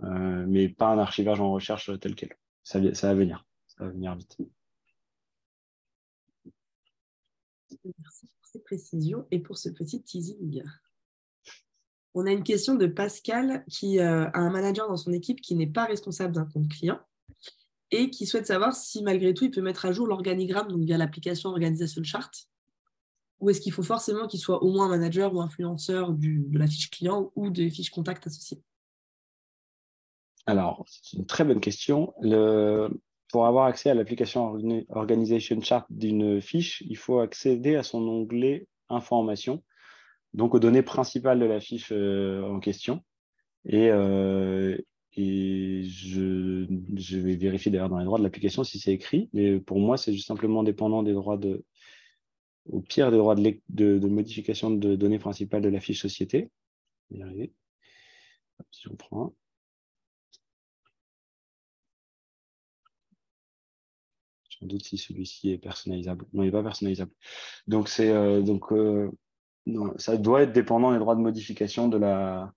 mais pas un archivage en recherche tel quel. Ça va venir. Ça va venir vite. Merci pour ces précisions et pour ce petit teasing. On a une question de Pascal qui a un manager dans son équipe qui n'est pas responsable d'un compte client et qui souhaite savoir si malgré tout il peut mettre à jour l'organigramme donc via l'application Organization Chart, ou est-ce qu'il faut forcément qu'il soit au moins manager ou influenceur de la fiche client ou des fiches contact associées? Alors, c'est une très bonne question. Pour avoir accès à l'application Organization Chart d'une fiche, il faut accéder à son onglet Informations, donc aux données principales de la fiche en question. Et je vais vérifier d'ailleurs dans les droits de l'application si c'est écrit. Mais pour moi, c'est juste simplement dépendant des droits au pire des droits de modification de données principales de la fiche société. Je vais y arriver. Si on prend. Sans doute si celui-ci est personnalisable. Non, il n'est pas personnalisable. Donc, non, ça doit être dépendant des droits de modification de la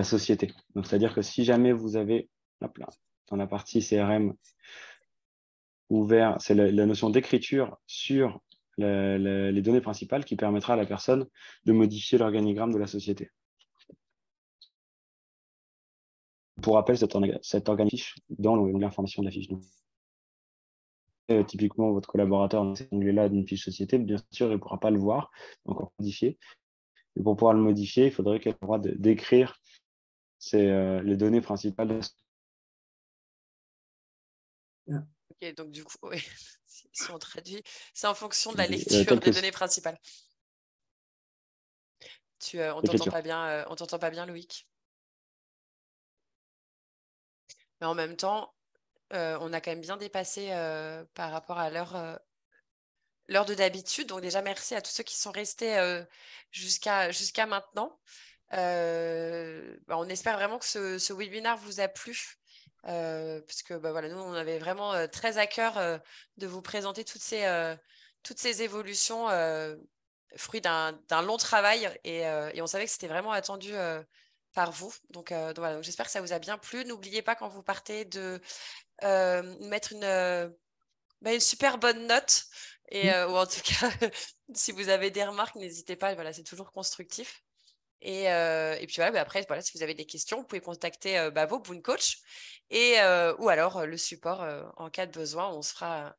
société. Donc, c'est-à-dire que si jamais vous avez, hop là, dans la partie CRM, ouvert, c'est la notion d'écriture sur les données principales qui permettra à la personne de modifier l'organigramme de la société. Pour rappel, cet organigramme fiche dans l'onglet information de la fiche. Donc, typiquement, votre collaborateur dans cet onglet-là d'une fiche société, bien sûr, il ne pourra pas le voir, encore modifier. Et pour pouvoir le modifier, il faudrait qu'elle ait le droit d'écrire les données principales. Ok, donc du coup, ouais, si on traduit, c'est en fonction de la lecture des données principales. On t'entend pas bien, Loïc. Mais en même temps, on a quand même bien dépassé par rapport à l'heure de d'habitude. Donc déjà, merci à tous ceux qui sont restés jusqu'à maintenant. On espère vraiment que ce webinaire vous a plu. Parce que voilà, nous, on avait vraiment très à cœur de vous présenter toutes ces évolutions, fruit d'un long travail. Et on savait que c'était vraiment attendu par vous. Donc voilà, donc j'espère que ça vous a bien plu. N'oubliez pas quand vous partez de mettre une super bonne note. Ou en tout cas, si vous avez des remarques, n'hésitez pas. Voilà, c'est toujours constructif. Et puis voilà, après, voilà, si vous avez des questions, vous pouvez contacter vos Boon Coach ou alors le support en cas de besoin. On se fera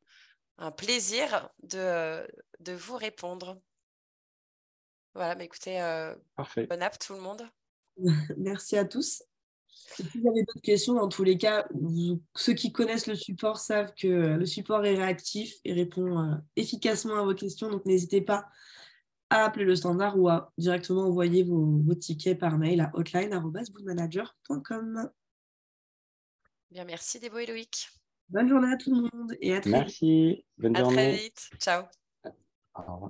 un plaisir de vous répondre. Voilà, mais écoutez, Parfait. bonne app tout le monde. Merci à tous. Et si vous avez d'autres questions, dans tous les cas, ceux qui connaissent le support savent que le support est réactif et répond efficacement à vos questions. Donc, n'hésitez pas à appeler le standard ou à directement envoyer vos tickets par mail à hotline@bootmanager.com. Bien, merci Débo et Loïc. Bonne journée à tout le monde et à très vite. Merci, bonne À très journée. vite. Ciao. Au revoir.